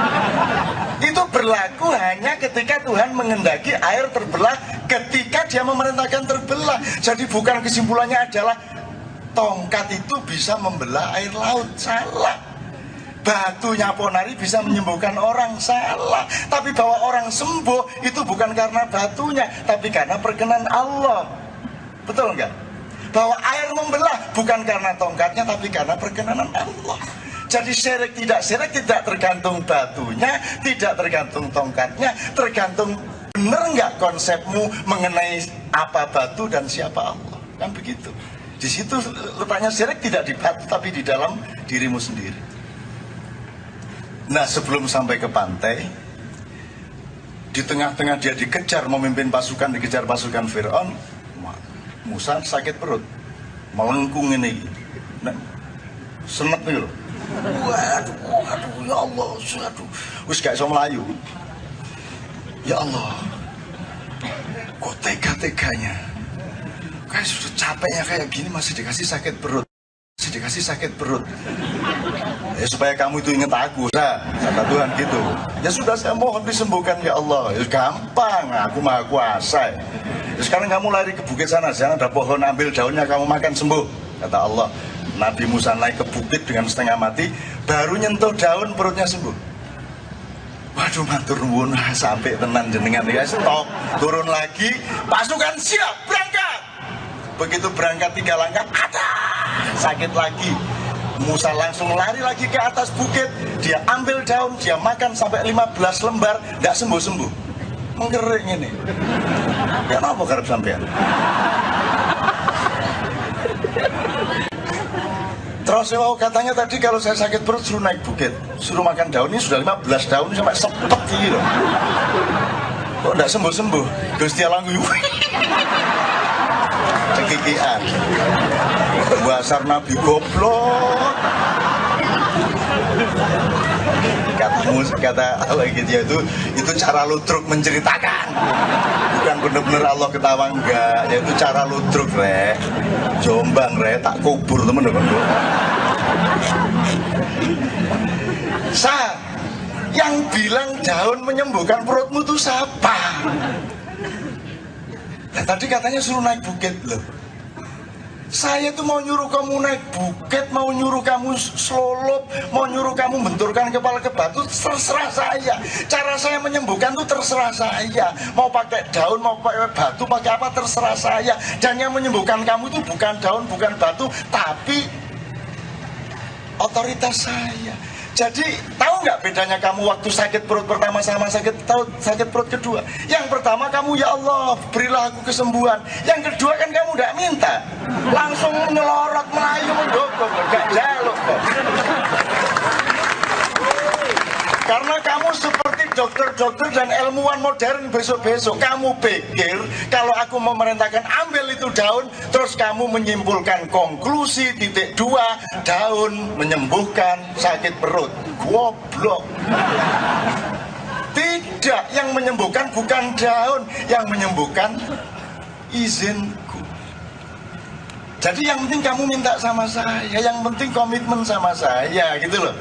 Itu berlaku hanya ketika Tuhan mengendaki air terbelah, ketika dia memerintahkan terbelah. Jadi bukan kesimpulannya adalah tongkat itu bisa membelah air laut, salah. Batunya Ponari bisa menyembuhkan orang, salah. Tapi bahwa orang sembuh itu bukan karena batunya, tapi karena perkenan Allah. Betul enggak? Bahwa air membelah bukan karena tongkatnya, tapi karena perkenanan Allah. Jadi syirik tidak tergantung batunya, tidak tergantung tongkatnya, tergantung benar nggak konsepmu mengenai apa batu dan siapa Allah. Kan begitu. Di situ letaknya syirik tidak di batu, tapi di dalam dirimu sendiri. Nah, sebelum sampai ke pantai, di tengah-tengah dia dikejar, memimpin pasukan, dikejar pasukan Fir'aun, Musa sakit perut, mau lengkung ini, nah, senet nih loh. Waduh, ya Allah, aduh, wis gak iso melayu. Ya Allah, kok tega-teganya, kayak sudah capeknya kayak gini masih dikasih sakit perut, Ya supaya kamu itu ingat aku, kata Tuhan gitu. Ya sudah, saya mohon disembuhkan ya Allah. Ya gampang, aku maha kuasa. Ya, sekarang kamu lari ke bukit sana, ada pohon, ambil daunnya, kamu makan sembuh, kata Allah. Nabi Musa naik ke bukit dengan setengah mati, baru nyentuh daun perutnya sembuh. Waduh, matur nuwun, sampai tenan jenengan ya, stop, turun lagi, pasukan siap, berangkat. Begitu berangkat 3 langkah, ada sakit lagi. Musa langsung lari lagi ke atas bukit, dia ambil daun, dia makan sampai 15 lembar, tidak sembuh-sembuh. Mengering ini. Kenapa karep sampean? Terus katanya tadi kalau saya sakit perut suruh naik bukit, suruh makan daun, ini sudah 15 daun ini sampai sepet gitu. Kok tidak sembuh-sembuh? Gusti Allah cekikian. Basar Nabi goblok. Kata Allah gitu, itu cara ludruk menceritakan, bukan bener-bener Allah ketawa, enggak, yaitu cara ludruk, rek Jombang, rek tak kubur temen-temen. Yang bilang daun menyembuhkan perutmu itu siapa? Nah, tadi katanya suruh naik bukit loh. Saya tuh mau nyuruh kamu naik bukit, mau nyuruh kamu selulup, mau nyuruh kamu benturkan kepala ke batu, terserah saya. Cara saya menyembuhkan tuh terserah saya. Mau pakai daun, mau pakai batu, pakai apa terserah saya. Dan yang menyembuhkan kamu itu bukan daun, bukan batu, tapi otoritas saya. Jadi tahu nggak bedanya kamu waktu sakit perut pertama sama sakit perut kedua? Yang pertama kamu, ya Allah berilah aku kesembuhan. Yang kedua kan kamu nggak minta, langsung nyelorot melayu mendokong, nggak jaluk kok. Karena kamu seperti dokter-dokter dan ilmuwan modern besok-besok, kamu pikir kalau aku memerintahkan ambil itu daun, terus kamu menyimpulkan konklusi titik 2, daun menyembuhkan sakit perut. Goblok. Tidak, yang menyembuhkan bukan daun, yang menyembuhkan izinku. Jadi yang penting kamu minta sama saya, yang penting komitmen sama saya, gitu loh.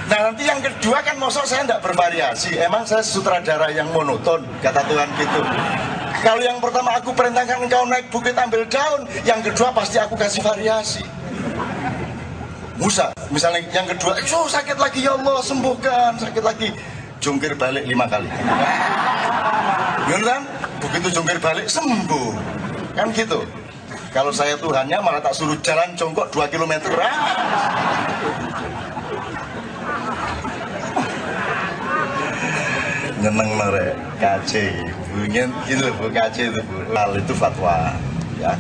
Nah nanti yang kedua kan mosok saya tidak bervariasi, emang saya sutradara yang monoton, kata Tuhan gitu. Kalau yang pertama aku perintahkan engkau naik bukit ambil daun, yang kedua pasti aku kasih variasi. Musa, misalnya yang kedua, sakit lagi ya Allah, sembuhkan, sakit lagi, jungkir balik 5 kali. Bener kan? Begitu jungkir balik sembuh, kan gitu. Kalau saya Tuhannya malah tak suruh jalan jongkok 2 km. nyeneng nore KC ingin gitu Bu, KC itu Bu, hal itu fatwa ya.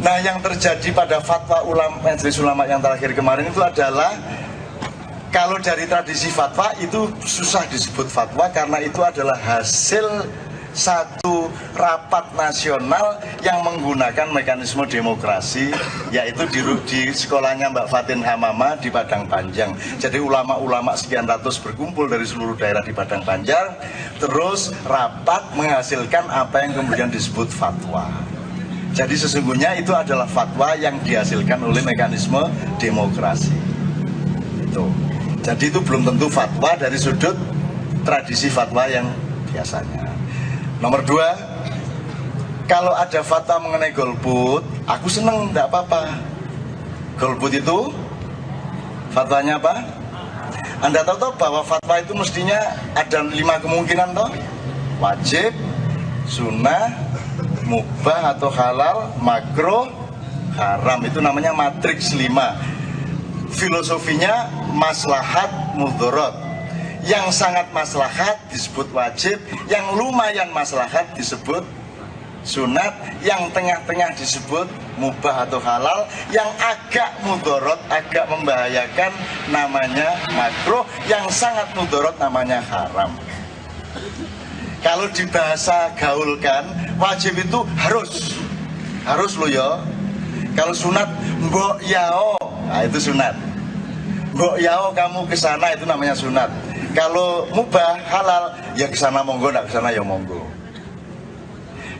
Nah yang terjadi pada fatwa ulama Majelis Ulama yang terakhir kemarin itu adalah kalau dari tradisi fatwa itu susah disebut fatwa karena itu adalah hasil satu rapat nasional yang menggunakan mekanisme demokrasi, yaitu di sekolahnya Mbak Fatin Hamama di Padang Panjang. Jadi ulama-ulama sekian ratus berkumpul dari seluruh daerah di Padang Panjang, terus rapat menghasilkan apa yang kemudian disebut fatwa. Jadi sesungguhnya itu adalah fatwa yang dihasilkan oleh mekanisme demokrasi. Itu. Jadi itu belum tentu fatwa dari sudut tradisi fatwa yang biasanya. Nomor 2, kalau ada fatwa mengenai golput, aku seneng, tidak apa-apa. Golput itu fatwanya apa? Anda tahu bahwa fatwa itu mestinya ada 5 kemungkinan toh? Wajib, sunnah, mubah atau halal, makruh, haram. Itu namanya matriks 5. Filosofinya maslahat mudorot. Yang sangat maslahat disebut wajib, yang lumayan maslahat disebut sunat, yang tengah-tengah disebut mubah atau halal, yang agak mudorot, agak membahayakan namanya makruh, yang sangat mudorot namanya haram. Kalau di bahasa gaulkan, wajib itu harus lo ya. Kalau sunat, mbok yao, nah itu sunat. Mbok yao kamu ke sana itu namanya sunat. Kalau mubah halal ya ke sana monggo, enggak ke sana ya monggo.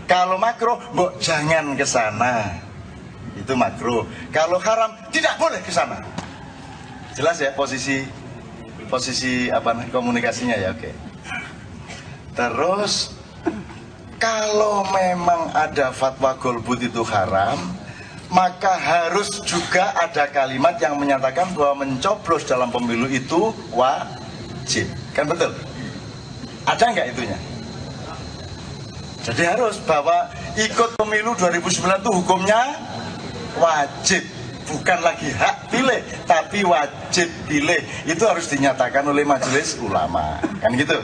Kalau makruh, mbok jangan ke sana. Itu makruh. Kalau haram tidak boleh ke sana. Jelas ya posisi apa komunikasinya ya, oke. Terus kalau memang ada fatwa golput itu haram, maka harus juga ada kalimat yang menyatakan bahwa mencoblos dalam pemilu itu wajib, kan betul? Ada nggak itunya? Jadi harus bahwa ikut pemilu 2009 itu hukumnya wajib, bukan lagi hak pilih, tapi wajib pilih. Itu harus dinyatakan oleh Majelis Ulama, kan gitu.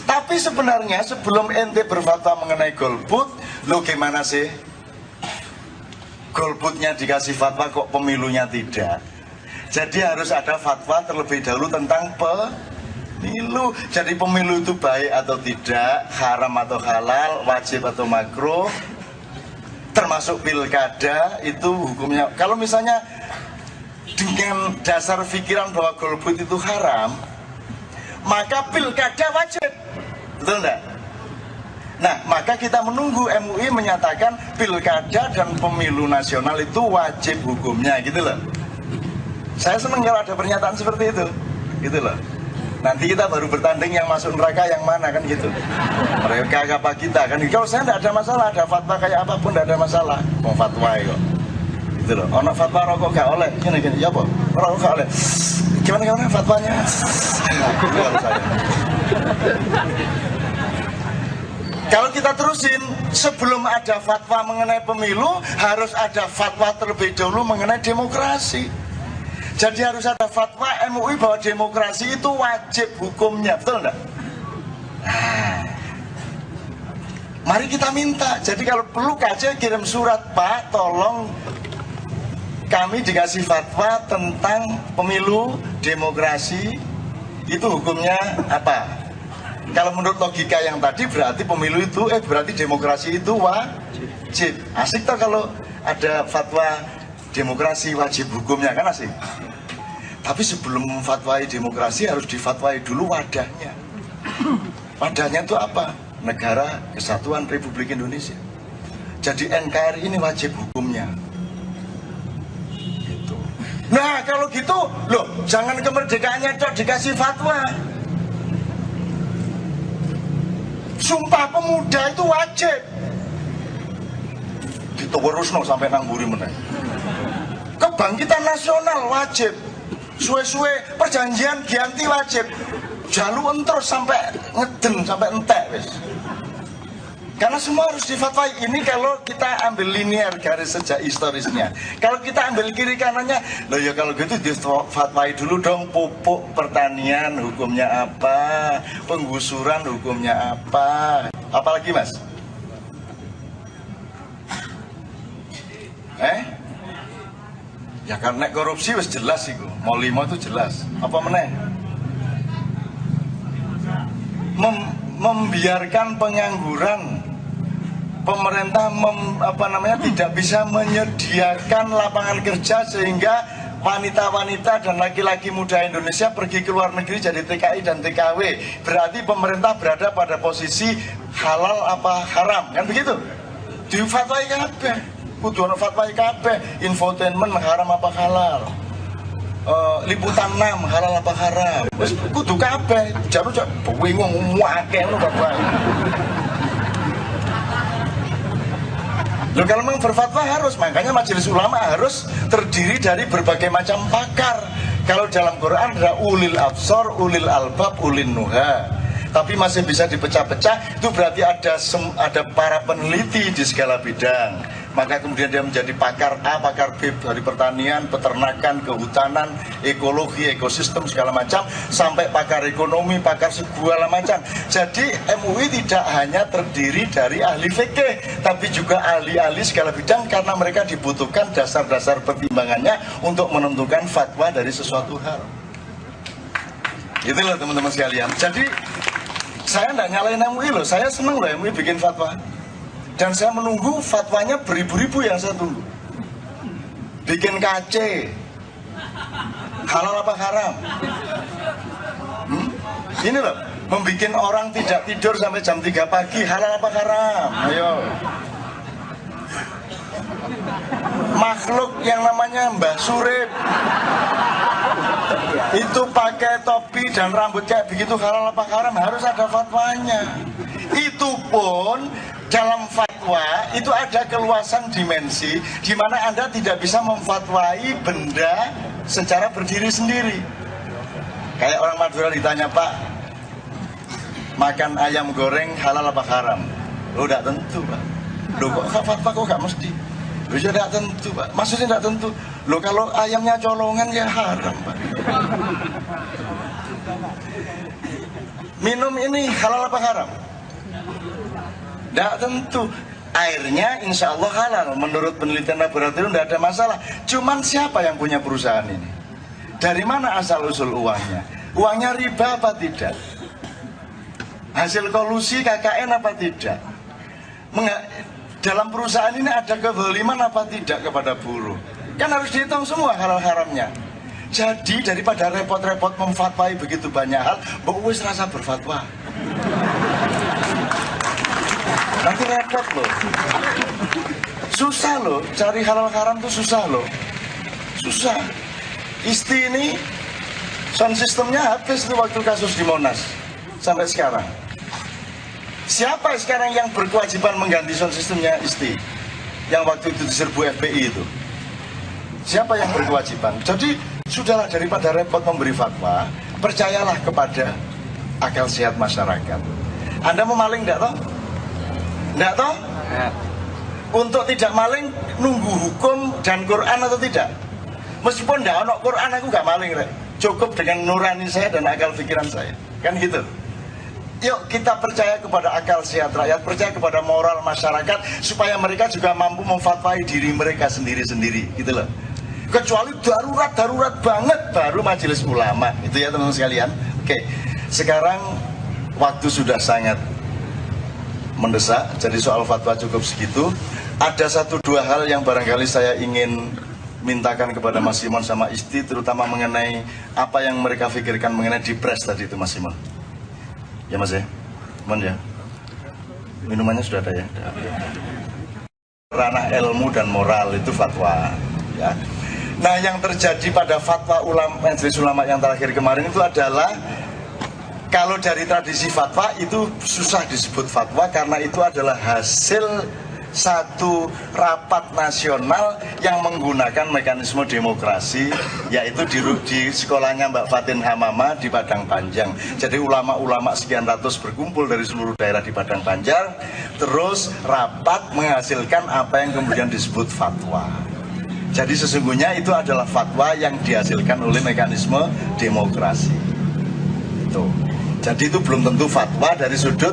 Tapi sebenarnya sebelum ente berfatwa mengenai golput, lo gimana sih? Golputnya dikasih fatwa kok pemilunya tidak? Jadi harus ada fatwa terlebih dahulu tentang pemilu. Jadi pemilu itu baik atau tidak, haram atau halal, wajib atau makruh, termasuk pilkada itu hukumnya. Kalau misalnya dengan dasar pikiran bahwa golput itu haram, maka pilkada wajib, betul enggak? Nah, maka kita menunggu MUI menyatakan pilkada dan pemilu nasional itu wajib hukumnya, gitu loh. Saya senang kalau ada pernyataan seperti itu, gitu loh. Nanti kita baru bertanding yang masuk neraka yang mana, kan gitu. Mereka apa kita, kan. Kalau saya tidak ada masalah, ada fatwa kayak apapun tidak ada masalah. Mau fatwa kok, gitu loh. Ono fatwa rokok gak oleh, gini, ya apa? Rokok gak oleh. Gimana fatwanya? Itu harus saya. Kalau kita terusin, sebelum ada fatwa mengenai pemilu, harus ada fatwa terlebih dahulu mengenai demokrasi. Jadi harus ada fatwa MUI bahwa demokrasi itu wajib hukumnya, betul enggak? Nah, mari kita minta. Jadi kalau perlu KC kirim surat, Pak, tolong kami dikasih fatwa tentang pemilu, demokrasi, itu hukumnya apa? Kalau menurut logika yang tadi berarti pemilu itu, berarti demokrasi itu wajib. Asik toh kalau ada fatwa demokrasi wajib hukumnya, kan asik. Tapi sebelum memfatwai demokrasi harus difatwai dulu wadahnya. Wadahnya itu apa? Negara Kesatuan Republik Indonesia. Jadi NKRI ini wajib hukumnya. Gitu. Nah kalau gitu, loh jangan kemerdekaannya cok dikasih fatwa. Sumpah Pemuda itu wajib. Diterusno sampai nang mburi meneh. Kebangkitan Nasional wajib. Suwe-suwe perjanjian ganti wajib. Jalu entar sampai ngeden sampai entek wis. Karena semua harus difatwai. Ini kalau kita ambil linear garis sejak historisnya. Kalau kita ambil kiri kanannya, loh ya kalau gitu difatwai dulu dong. Pupuk pertanian hukumnya apa, penggusuran hukumnya apa. Apalagi mas? Ya karena korupsi wis jelas itu. Mau 5 itu jelas. Apa meneh? Membiarkan pengangguran. Pemerintah tidak bisa menyediakan lapangan kerja sehingga wanita-wanita dan laki-laki muda Indonesia pergi ke luar negeri jadi TKI dan TKW. Berarti pemerintah berada pada posisi halal apa haram, kan begitu? Difatwai kabeh, kudu ana fatwai kabeh. Infotainment haram apa halal? Liputan 6 halal apa haram? Wis kudu kabeh. Jaru cok bingung akeh ngono bapak. Loh, kalau memang berfatwa harus, makanya majelis ulama harus terdiri dari berbagai macam pakar. Kalau dalam Quran ada ulil absor, ulil albab, ulil nuha. Tapi masih bisa dipecah-pecah, itu berarti ada para peneliti di segala bidang. Maka kemudian dia menjadi pakar A, pakar B dari pertanian, peternakan, kehutanan, ekologi, ekosistem segala macam, sampai pakar ekonomi, pakar segala macam. Jadi MUI tidak hanya terdiri dari ahli fikih, tapi juga ahli-ahli segala bidang karena mereka dibutuhkan dasar-dasar pertimbangannya untuk menentukan fatwa dari sesuatu hal. Itulah teman-teman sekalian. Jadi saya tidak nyalain MUI loh, saya senang loh MUI bikin fatwa. Dan saya menunggu fatwanya beribu-ribu yang saya tunggu. Bikin KC, halal apa haram? Ini loh, membikin orang tidak tidur sampai jam 3 pagi, halal apa haram? Ayo. Makhluk yang namanya Mbah Surip itu pakai topi dan rambut kayak begitu, halal apa haram? Harus ada fatwanya. Itu pun dalam fatwa itu ada keluasan dimensi di mana Anda tidak bisa memfatwai benda secara berdiri sendiri. Kayak orang Madura ditanya, Pak, makan ayam goreng halal apa haram? Lo tidak tentu, Pak. Lo kok fatwa kok gak mesti? Lo ya tidak tentu, Pak. Maksudnya tidak tentu. Lo kalau ayamnya colongan ya haram, Pak. Minum ini halal apa haram? Tidak tentu. Airnya insya Allah halal. Menurut penelitian laboratorium tidak ada masalah. Cuman siapa yang punya perusahaan ini? Dari mana asal usul uangnya? Uangnya riba apa tidak? Hasil kolusi KKN apa tidak? Dalam perusahaan ini ada kezaliman apa tidak kepada buruh? Kan harus dihitung semua halal haramnya. Jadi daripada repot-repot memfatwai begitu banyak hal, wis rasa berfatwa. Nanti repot loh. Susah loh, cari halal haram tuh susah loh. Susah. Isti ini sound systemnya habis tuh waktu kasus di Monas sampai sekarang. Siapa sekarang yang berkewajiban mengganti sound systemnya Isti yang waktu itu diserbu FPI itu? Siapa yang berkewajiban? Jadi sudahlah, daripada repot memberi fatwa, percayalah kepada akal sehat masyarakat. Anda mau maling enggak toh? Enggak toh? Untuk tidak maling nunggu hukum dan Quran atau tidak? Meskipun enggak ada Quran, aku enggak maling, Rek. Cukup dengan nurani saya dan akal pikiran saya. Kan gitu. Yuk kita percaya kepada akal sehat rakyat, percaya kepada moral masyarakat, supaya mereka juga mampu memfatwai diri mereka sendiri-sendiri, gitu loh. Kecuali darurat banget baru majelis ulama, itu ya teman-teman sekalian. Oke, sekarang waktu sudah sangat mendesak, jadi soal fatwa cukup segitu. Ada 1-2 hal yang barangkali saya ingin mintakan kepada Mas Simon sama Isti, terutama mengenai apa yang mereka pikirkan mengenai Dipres tadi itu, Mas Simon. Ya Mas ya, Mon ya. Minumannya sudah ada ya. Ranah ilmu dan moral itu fatwa. Ya. Nah, yang terjadi pada fatwa majelis ulama yang terakhir kemarin itu adalah, kalau dari tradisi fatwa itu susah disebut fatwa karena itu adalah hasil satu rapat nasional yang menggunakan mekanisme demokrasi, yaitu di sekolahnya Mbak Fatin Hamama di Padang Panjang. Jadi ulama-ulama sekian ratus berkumpul dari seluruh daerah di Padang Panjang, terus rapat menghasilkan apa yang kemudian disebut fatwa. Jadi sesungguhnya itu adalah fatwa yang dihasilkan oleh mekanisme demokrasi. Jadi itu belum tentu fatwa dari sudut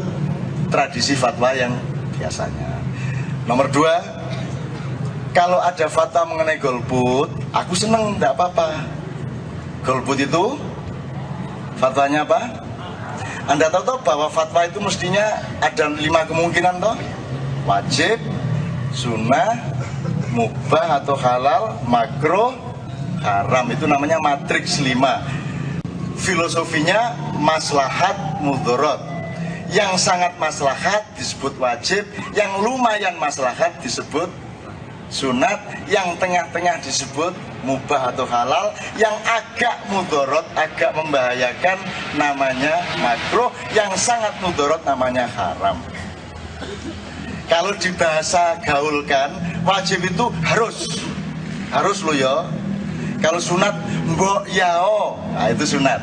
tradisi fatwa yang biasanya. Nomor 2, kalau ada fatwa mengenai golput, aku seneng, tidak apa-apa. Golput itu fatwanya apa? Anda tahu bahwa fatwa itu mestinya ada 5 kemungkinan toh? Wajib, sunnah, mubah atau halal, makruh, haram. Itu namanya matriks 5. Filosofinya maslahat mudorot. Yang sangat maslahat disebut wajib, yang lumayan maslahat disebut sunat, yang tengah-tengah disebut mubah atau halal, yang agak mudorot, agak membahayakan namanya makruh, yang sangat mudorot namanya haram. Kalau di bahasa gaulkan, wajib itu harus lo ya. Kalau sunat, mbok yao, nah itu sunat.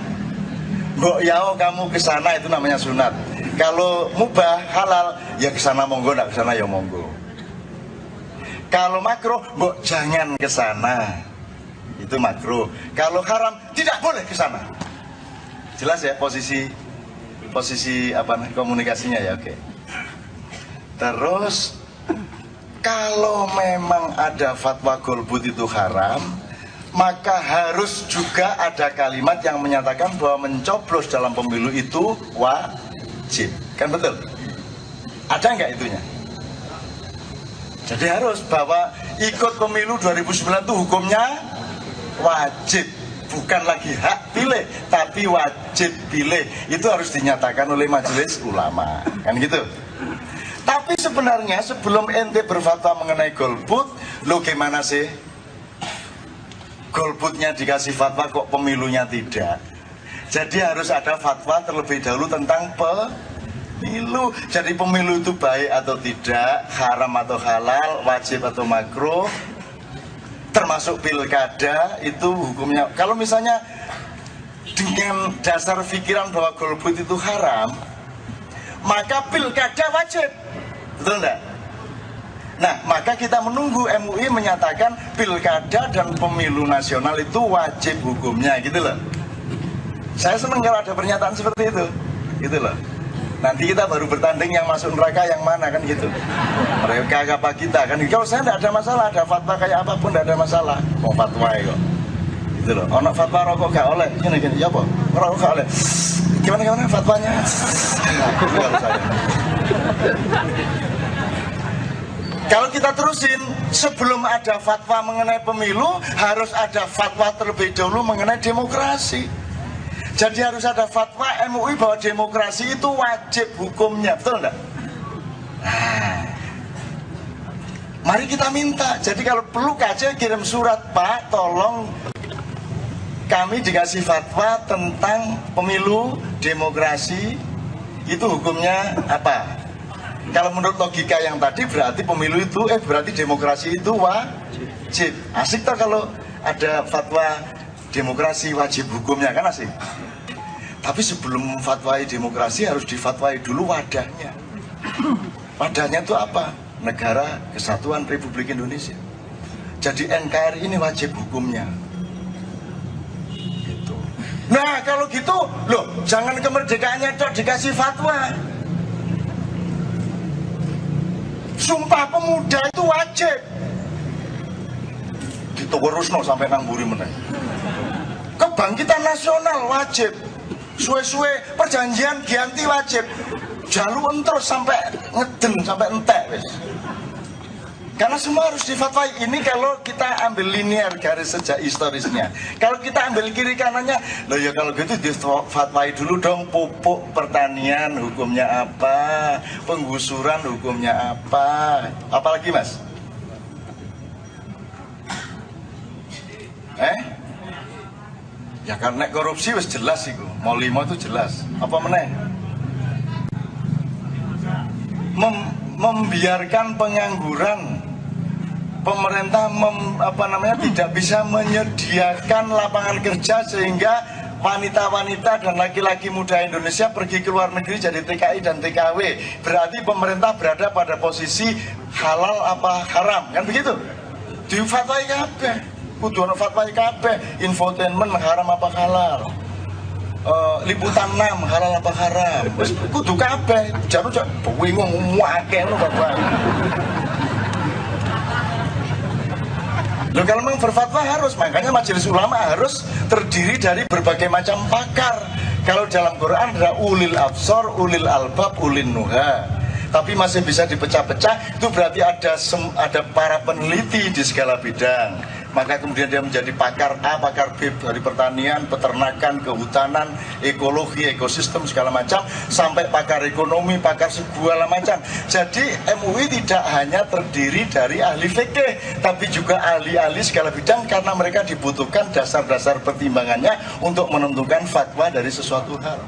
Mbok yao kamu ke sana, itu namanya sunat. Kalau mubah halal, ya ke sana monggo, enggak ke sana ya monggo. Kalau makruh, mbok jangan ke sana. Itu makruh. Kalau haram, tidak boleh ke sana. Jelas ya posisi apa komunikasinya ya, oke. Terus kalau memang ada fatwa golput itu haram, maka harus juga ada kalimat yang menyatakan bahwa mencoblos dalam pemilu itu wajib, kan betul? Ada nggak itunya? Jadi harus bahwa ikut pemilu 2009 itu hukumnya wajib, bukan lagi hak pilih, tapi wajib pilih. Itu harus dinyatakan oleh majelis ulama, kan gitu. Tapi sebenarnya sebelum ente berfatwa mengenai golput, lo gimana sih? Golputnya dikasih fatwa kok pemilunya tidak. Jadi harus ada fatwa terlebih dahulu tentang pemilu. Jadi pemilu itu baik atau tidak, haram atau halal, wajib atau makruh, termasuk pilkada itu hukumnya. Kalau misalnya dengan dasar pikiran bahwa golput itu haram, maka pilkada wajib, betul enggak? Nah, maka kita menunggu MUI menyatakan pilkada dan pemilu nasional itu wajib hukumnya, gitu loh. Saya senang kalau ada pernyataan seperti itu, gitu loh. Nanti kita baru bertanding yang masuk neraka yang mana, kan gitu. Mereka apa kita, kan. Kalau saya tidak ada masalah, ada fatwa kayak apapun tidak ada masalah. Mau fatwa ya kok, gitu loh. Ono fatwa rokok gak oleh, gini, ya apa? Rokok gak oleh. Gimana fatwanya? Nah, gitu kalau saya. Kalau kita terusin, sebelum ada fatwa mengenai pemilu, harus ada fatwa terlebih dahulu mengenai demokrasi. Jadi harus ada fatwa MUI bahwa demokrasi itu wajib hukumnya, betul enggak? Nah, mari kita minta. Jadi kalau perlu KC kirim surat, Pak, tolong kami dikasih fatwa tentang pemilu, demokrasi, itu hukumnya apa? Kalau menurut logika yang tadi berarti pemilu itu, berarti demokrasi itu wajib. Asik tak kalau ada fatwa demokrasi wajib hukumnya, kan asik. Tapi sebelum fatwai demokrasi harus difatwai dulu wadahnya. Wadahnya itu apa? Negara Kesatuan Republik Indonesia. Jadi NKRI ini wajib hukumnya. Gitu. Nah kalau gitu, loh jangan kemerdekaannya cok dikasih fatwa. Sumpah Pemuda itu wajib. Diterusno sampai nang mburi meneh. Kebangkitan Nasional wajib. Suwe-suwe perjanjian ganti wajib. Jaluan terus sampai ngeden, sampai entek wis. Karena semua harus difatwai. Ini kalau kita ambil linear garis sejak historisnya. Kalau kita ambil kiri kanannya, loh ya kalau gitu difatwai dulu dong. Pupuk pertanian hukumnya apa, penggusuran hukumnya apa, apalagi mas? Ya karena korupsi wis jelas itu. Mau 5 itu jelas. Apa meneh? membiarkan pengangguran, pemerintah tidak bisa menyediakan lapangan kerja sehingga wanita-wanita dan laki-laki muda Indonesia pergi ke luar negeri jadi TKI dan TKW. Berarti pemerintah berada pada posisi halal apa haram, kan begitu? Di fatwai kabeh, kudu ana fatwai kabeh, infotainment haram apa halal. Liputan 6 halal apa haram. Wis kudu kabeh. Jare bingung akeh ngono Bapak. Loh, kalau memang berfatwa harus, makanya majelis ulama harus terdiri dari berbagai macam pakar. Kalau dalam Quran ada ulil absor, ulil albab, ulil nuha. Tapi masih bisa dipecah-pecah, itu berarti ada para peneliti di segala bidang. Maka kemudian dia menjadi pakar A, pakar B dari pertanian, peternakan, kehutanan, ekologi, ekosistem segala macam, sampai pakar ekonomi, pakar segala macam. Jadi MUI tidak hanya terdiri dari ahli fikih, tapi juga ahli-ahli segala bidang karena mereka dibutuhkan dasar-dasar pertimbangannya untuk menentukan fatwa dari sesuatu hal.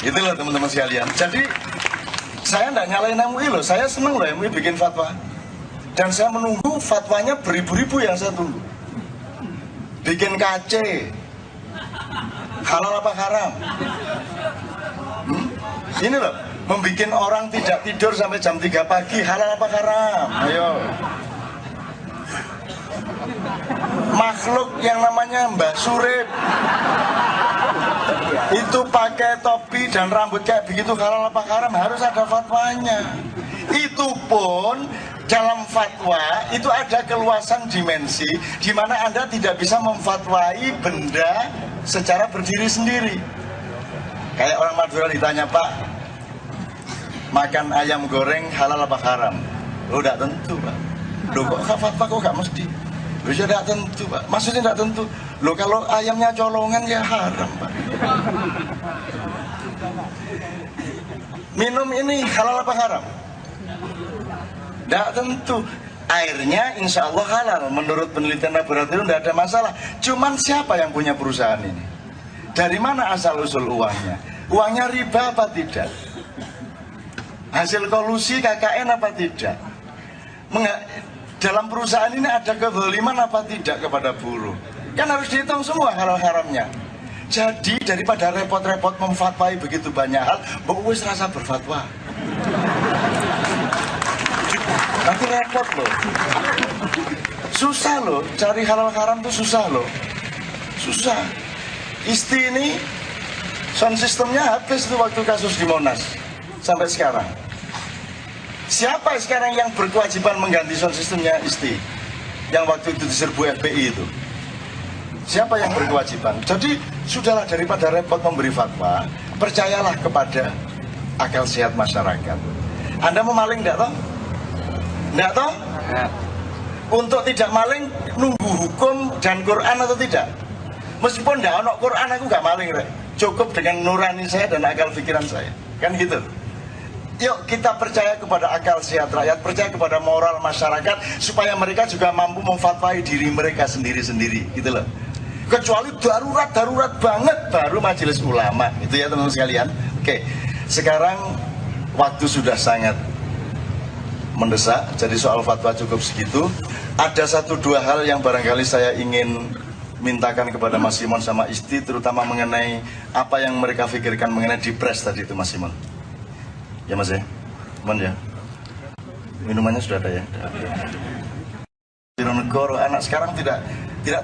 Itulah teman-teman sekalian. Jadi saya tidak nyalain MUI loh, saya senang loh MUI bikin fatwa. Dan saya menunggu fatwanya beribu-ribu yang saya tunggu. Bikin KC halal apa haram? Ini loh, membikin orang tidak tidur sampai jam 3 pagi halal apa haram? Ayo. Makhluk yang namanya Mbah Surip itu pakai topi dan rambut kayak begitu halal apa haram? Harus ada fatwanya. Itu pun dalam fatwa itu ada keluasan dimensi di mana Anda tidak bisa memfatwai benda secara berdiri sendiri. Kayak orang Madura ditanya, Pak, makan ayam goreng halal apa haram? Lo tidak tentu, Pak. Lo kok fatwa kok gak mesti? Lo ya tidak tentu, Pak. Maksudnya tidak tentu. Lo kalau ayamnya colongan ya haram, Pak. Minum ini halal apa haram? Tidak tentu. Airnya insya Allah halal. Menurut penelitian laboratorium tidak ada masalah. Cuman siapa yang punya perusahaan ini? Dari mana asal usul uangnya? Uangnya riba apa tidak? Hasil kolusi KKN apa tidak? Dalam perusahaan ini ada kezaliman apa tidak kepada buruh? Kan harus dihitung semua halal haramnya. Jadi daripada repot-repot memfatwai begitu banyak hal, wis rasa berfatwa. Nanti repot loh. Susah loh, cari halal haram tuh susah loh. Susah. Isti ini sound systemnya habis tuh waktu kasus di Monas sampai sekarang. Siapa sekarang yang berkewajiban mengganti sound systemnya Isti yang waktu itu diserbu FPI itu? Siapa yang berkewajiban? Jadi sudahlah, daripada repot memberi fatwa, percayalah kepada akal sehat masyarakat. Anda mau maling enggak toh? Enggak toh? Untuk tidak maling nunggu hukum dan Quran atau tidak? Meskipun enggak ada Quran aku enggak maling, Rek. Cukup dengan nurani saya dan akal pikiran saya. Kan gitu. Yuk kita percaya kepada akal sehat rakyat, percaya kepada moral masyarakat supaya mereka juga mampu memfatwai diri mereka sendiri-sendiri, gitu loh. Kecuali darurat banget baru majelis ulama, itu ya teman-teman sekalian. Oke, sekarang waktu sudah sangat mendesak, jadi soal fatwa cukup segitu. Ada 1-2 hal yang barangkali saya ingin mintakan kepada Mas Simon sama Isti, terutama mengenai apa yang mereka pikirkan mengenai Dipres tadi itu, Mas Simon. Ya Mas ya, Mon ya. Minumannya sudah ada ya. Negoro anak sekarang tidak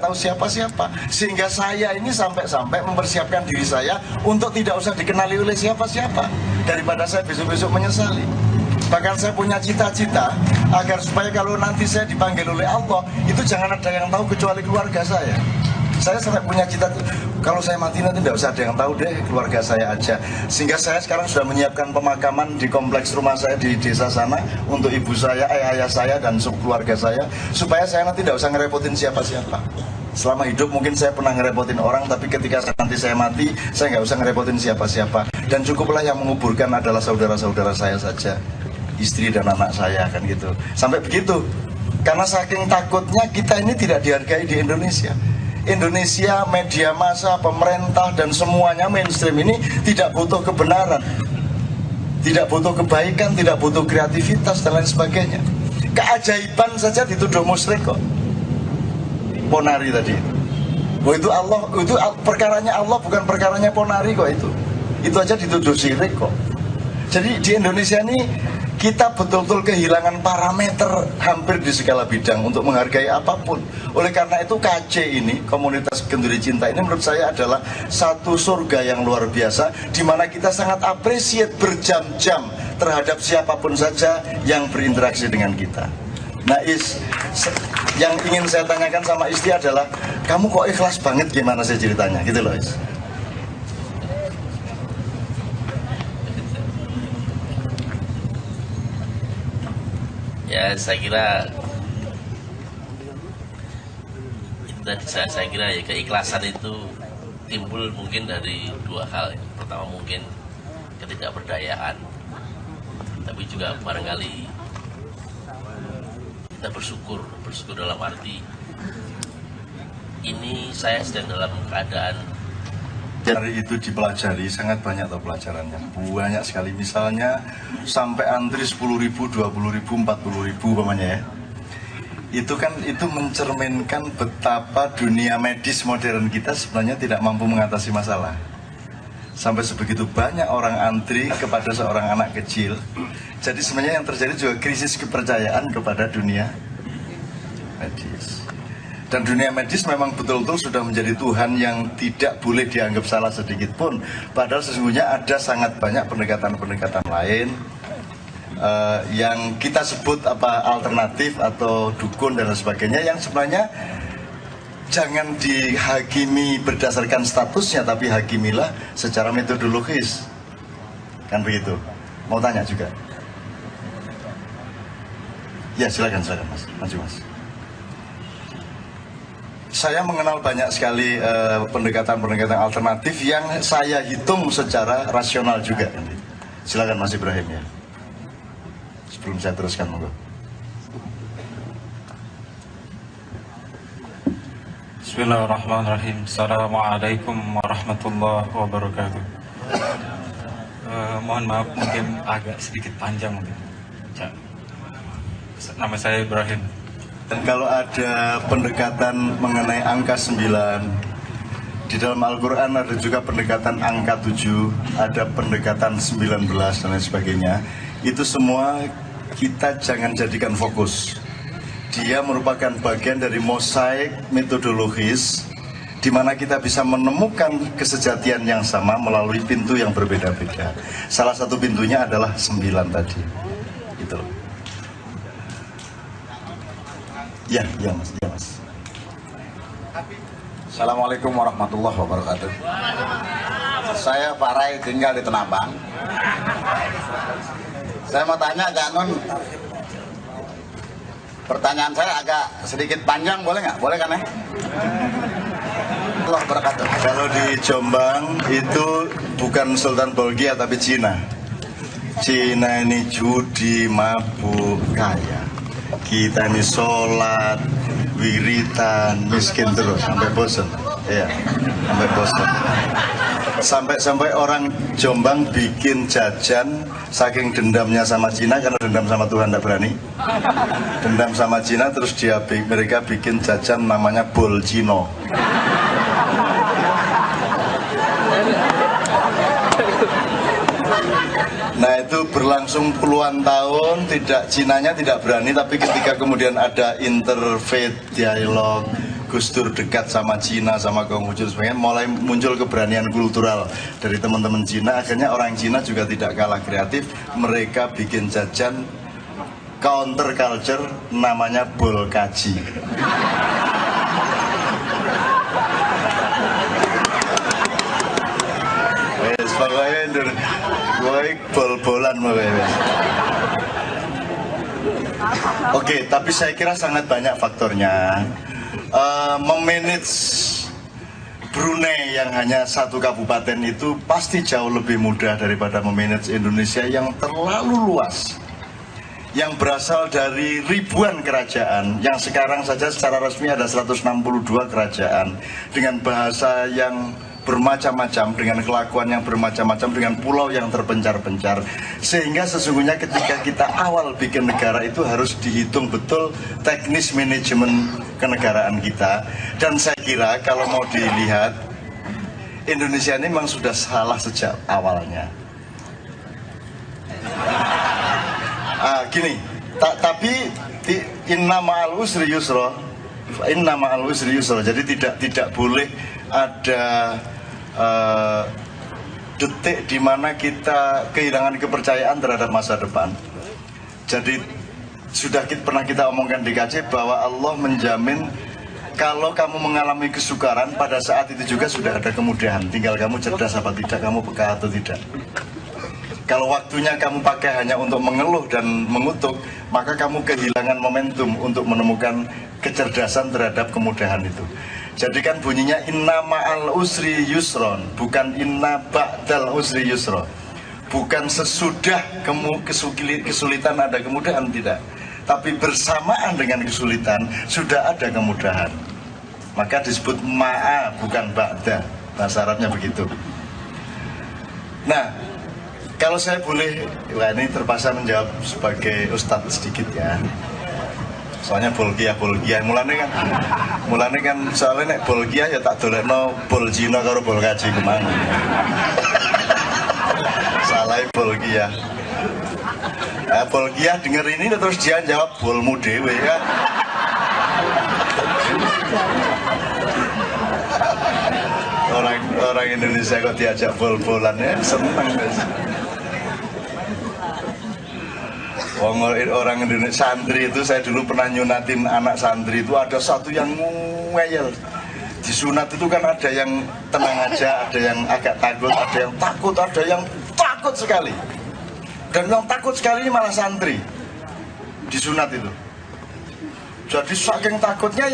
tahu siapa-siapa, sehingga saya ini sampai mempersiapkan diri saya untuk tidak usah dikenali oleh siapa-siapa daripada saya besok-besok menyesali. Bahkan saya punya cita-cita agar supaya kalau nanti saya dipanggil oleh Allah itu jangan ada yang tahu kecuali keluarga saya. Saya sampai punya cita, kalau saya mati nanti tidak usah ada yang tahu deh, keluarga saya aja. Sehingga saya sekarang sudah menyiapkan pemakaman di kompleks rumah saya di desa sana untuk ibu saya, ayah saya dan keluarga saya, supaya saya nanti tidak usah ngerepotin siapa-siapa. Selama hidup mungkin saya pernah ngerepotin orang, tapi ketika nanti saya mati, saya nggak usah ngerepotin siapa-siapa. Dan cukuplah yang menguburkan adalah saudara-saudara saya saja, istri dan anak saya, kan gitu. Sampai begitu, karena saking takutnya kita ini tidak dihargai di Indonesia. Indonesia, media massa, pemerintah dan semuanya mainstream ini tidak butuh kebenaran, tidak butuh kebaikan, tidak butuh kreativitas dan lain sebagainya. Keajaiban saja dituduh musyrik kok. Ponari tadi. Oh itu Allah, itu perkaranya Allah bukan perkaranya Ponari kok itu. Itu aja dituduh syirik kok. Jadi di Indonesia ini kita betul-betul kehilangan parameter hampir di segala bidang untuk menghargai apapun. Oleh karena itu KC ini, komunitas Kenduri Cinta ini menurut saya adalah satu surga yang luar biasa, di mana kita sangat appreciate berjam-jam terhadap siapapun saja yang berinteraksi dengan kita. Nah yang ingin saya tanyakan sama Isti adalah, kamu kok ikhlas banget, gimana sih ceritanya gitu loh Is? Ya saya kira itu tadi saya kira ya keikhlasan itu timbul mungkin dari dua hal. Pertama mungkin ketidakberdayaan, tapi juga barangkali kita bersyukur dalam arti ini saya sedang dalam keadaan. Dari itu dipelajari, sangat banyak tuh pelajarannya, banyak sekali. Misalnya sampai antri 10.000, 20.000, 40.000 umpamanya ya. Itu kan itu mencerminkan betapa dunia medis modern kita sebenarnya tidak mampu mengatasi masalah. Sampai sebegitu banyak orang antri kepada seorang anak kecil. Jadi sebenarnya yang terjadi juga krisis kepercayaan kepada dunia medis. Dan dunia medis memang betul-betul sudah menjadi Tuhan yang tidak boleh dianggap salah sedikit pun. Padahal sesungguhnya ada sangat banyak pendekatan-pendekatan lain yang kita sebut apa alternatif atau dukun dan sebagainya, yang sebenarnya jangan dihakimi berdasarkan statusnya, tapi hakimilah secara metodologis. Kan begitu. Mau tanya juga? Ya silakan Mas, maju Mas. Saya mengenal banyak sekali pendekatan-pendekatan alternatif yang saya hitung secara rasional juga. Silakan Mas Ibrahim ya. Sebelum saya teruskan monggo. Bismillahirrahmanirrahim. Assalamualaikum warahmatullahi wabarakatuh. Mohon maaf mungkin agak sedikit panjang mungkin. Nama saya Ibrahim. Dan kalau ada pendekatan mengenai angka 9, di dalam Al-Quran ada juga pendekatan angka 7, ada pendekatan 19 dan lain sebagainya. Itu semua kita jangan jadikan fokus. Dia merupakan bagian dari mosaik metodologis di mana kita bisa menemukan kesejatian yang sama melalui pintu yang berbeda-beda. Salah satu pintunya adalah 9 tadi. Gitu loh. Ya mas. Assalamualaikum warahmatullahi wabarakatuh. Saya Pak Rai, tinggal di Tenabang. Saya mau tanya Kak Nun, pertanyaan saya agak sedikit panjang, boleh nggak? Boleh kan ya? Allah wabarakatuh. Kalau di Jombang itu bukan Sultan Bolkiah tapi Cina. Cina ini judi, mabuk, kaya. Kita ini sholat, wiritan, miskin terus sampai bosan. Iya, sampai bosan. Sampai orang Jombang bikin jajan saking dendamnya sama Cina, karena dendam sama Tuhan tidak berani. Dendam sama Cina, terus mereka bikin jajan namanya bol Cino. Nah itu berlangsung puluhan tahun, Cinanya tidak berani, tapi ketika kemudian ada interfaith dialog, Gus Dur dekat sama Cina, sama Konghucu sebagainya, mulai muncul keberanian kultural dari teman-teman Cina. Akhirnya orang Cina juga tidak kalah kreatif, mereka bikin jajan counter culture namanya bol kaji. Pokoknya bol-bolan. Oke, tapi saya kira sangat banyak faktornya. Memanage Brunei yang hanya satu kabupaten itu pasti jauh lebih mudah daripada memanage Indonesia yang terlalu luas, yang berasal dari ribuan kerajaan, yang sekarang saja secara resmi ada 162 kerajaan dengan bahasa yang bermacam-macam, dengan kelakuan yang bermacam-macam, dengan pulau yang terpencar-pencar. Sehingga sesungguhnya ketika kita awal bikin negara itu harus dihitung betul teknis manajemen kenegaraan kita. Dan saya kira kalau mau dilihat, Indonesia ini memang sudah salah sejak awalnya. Gini, tapi inna ma'al usri yusra, inna ma'al usri yusra. Jadi tidak boleh ada detik di mana kita kehilangan kepercayaan terhadap masa depan. Jadi pernah kita omongkan di KC bahwa Allah menjamin kalau kamu mengalami kesukaran, pada saat itu juga sudah ada kemudahan. Tinggal kamu cerdas apa tidak, kamu peka atau tidak. Kalau waktunya kamu pakai hanya untuk mengeluh dan mengutuk, maka kamu kehilangan momentum untuk menemukan kecerdasan terhadap kemudahan itu. Jadi kan bunyinya inna ma'al usri yusron, bukan inna ba'dal usri yusron. Bukan sesudah kesulitan ada kemudahan, tidak. Tapi bersamaan dengan kesulitan sudah ada kemudahan. Maka disebut ma'a bukan ba'da. Bahasa Arabnya begitu. Nah, kalau saya boleh, wah ini terpaksa menjawab sebagai ustadz sedikit ya. Soalnya bolgiah, mulane kan soalnya nek bolgiah ya tak dolekno bol Cina karo bol kaji kemana. Salah bolgiah. Bolgiah denger ini terus dia jawab bolmu dewe ya. Orang Indonesia kok diajak bol-bolan ya seneng guys. Orang Indonesia santri itu, saya dulu pernah nyunatin anak santri itu, ada satu yang ngeyel. Di sunat itu kan ada yang tenang aja, ada yang agak takut, ada yang takut, ada yang takut sekali. Dan yang takut sekali ini malah santri di sunat itu. Jadi saking takutnya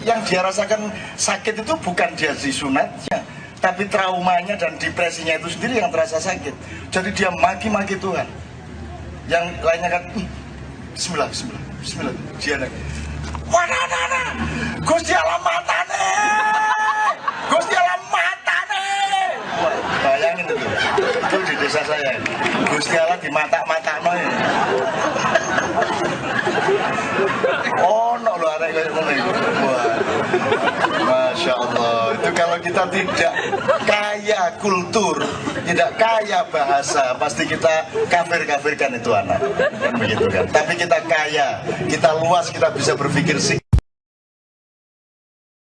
yang dia rasakan sakit itu bukan dia di sunatnya, tapi traumanya dan depresinya itu sendiri yang terasa sakit. Jadi dia maki-maki Tuhan. Yang lainnya kan bismillah dia mana Gusti Allah matane, Gusti Allah matane. Bayangin itu di desa saya, Gusti Allah di mata-matano ya. Oh no lo arek kayak ngono iku. Masya Allah. Itu kalau kita tidak kaya kultur, tidak kaya bahasa, pasti kita kafirkan itu anak, kan begitu kan. Tapi kita kaya, kita luas, kita bisa berpikir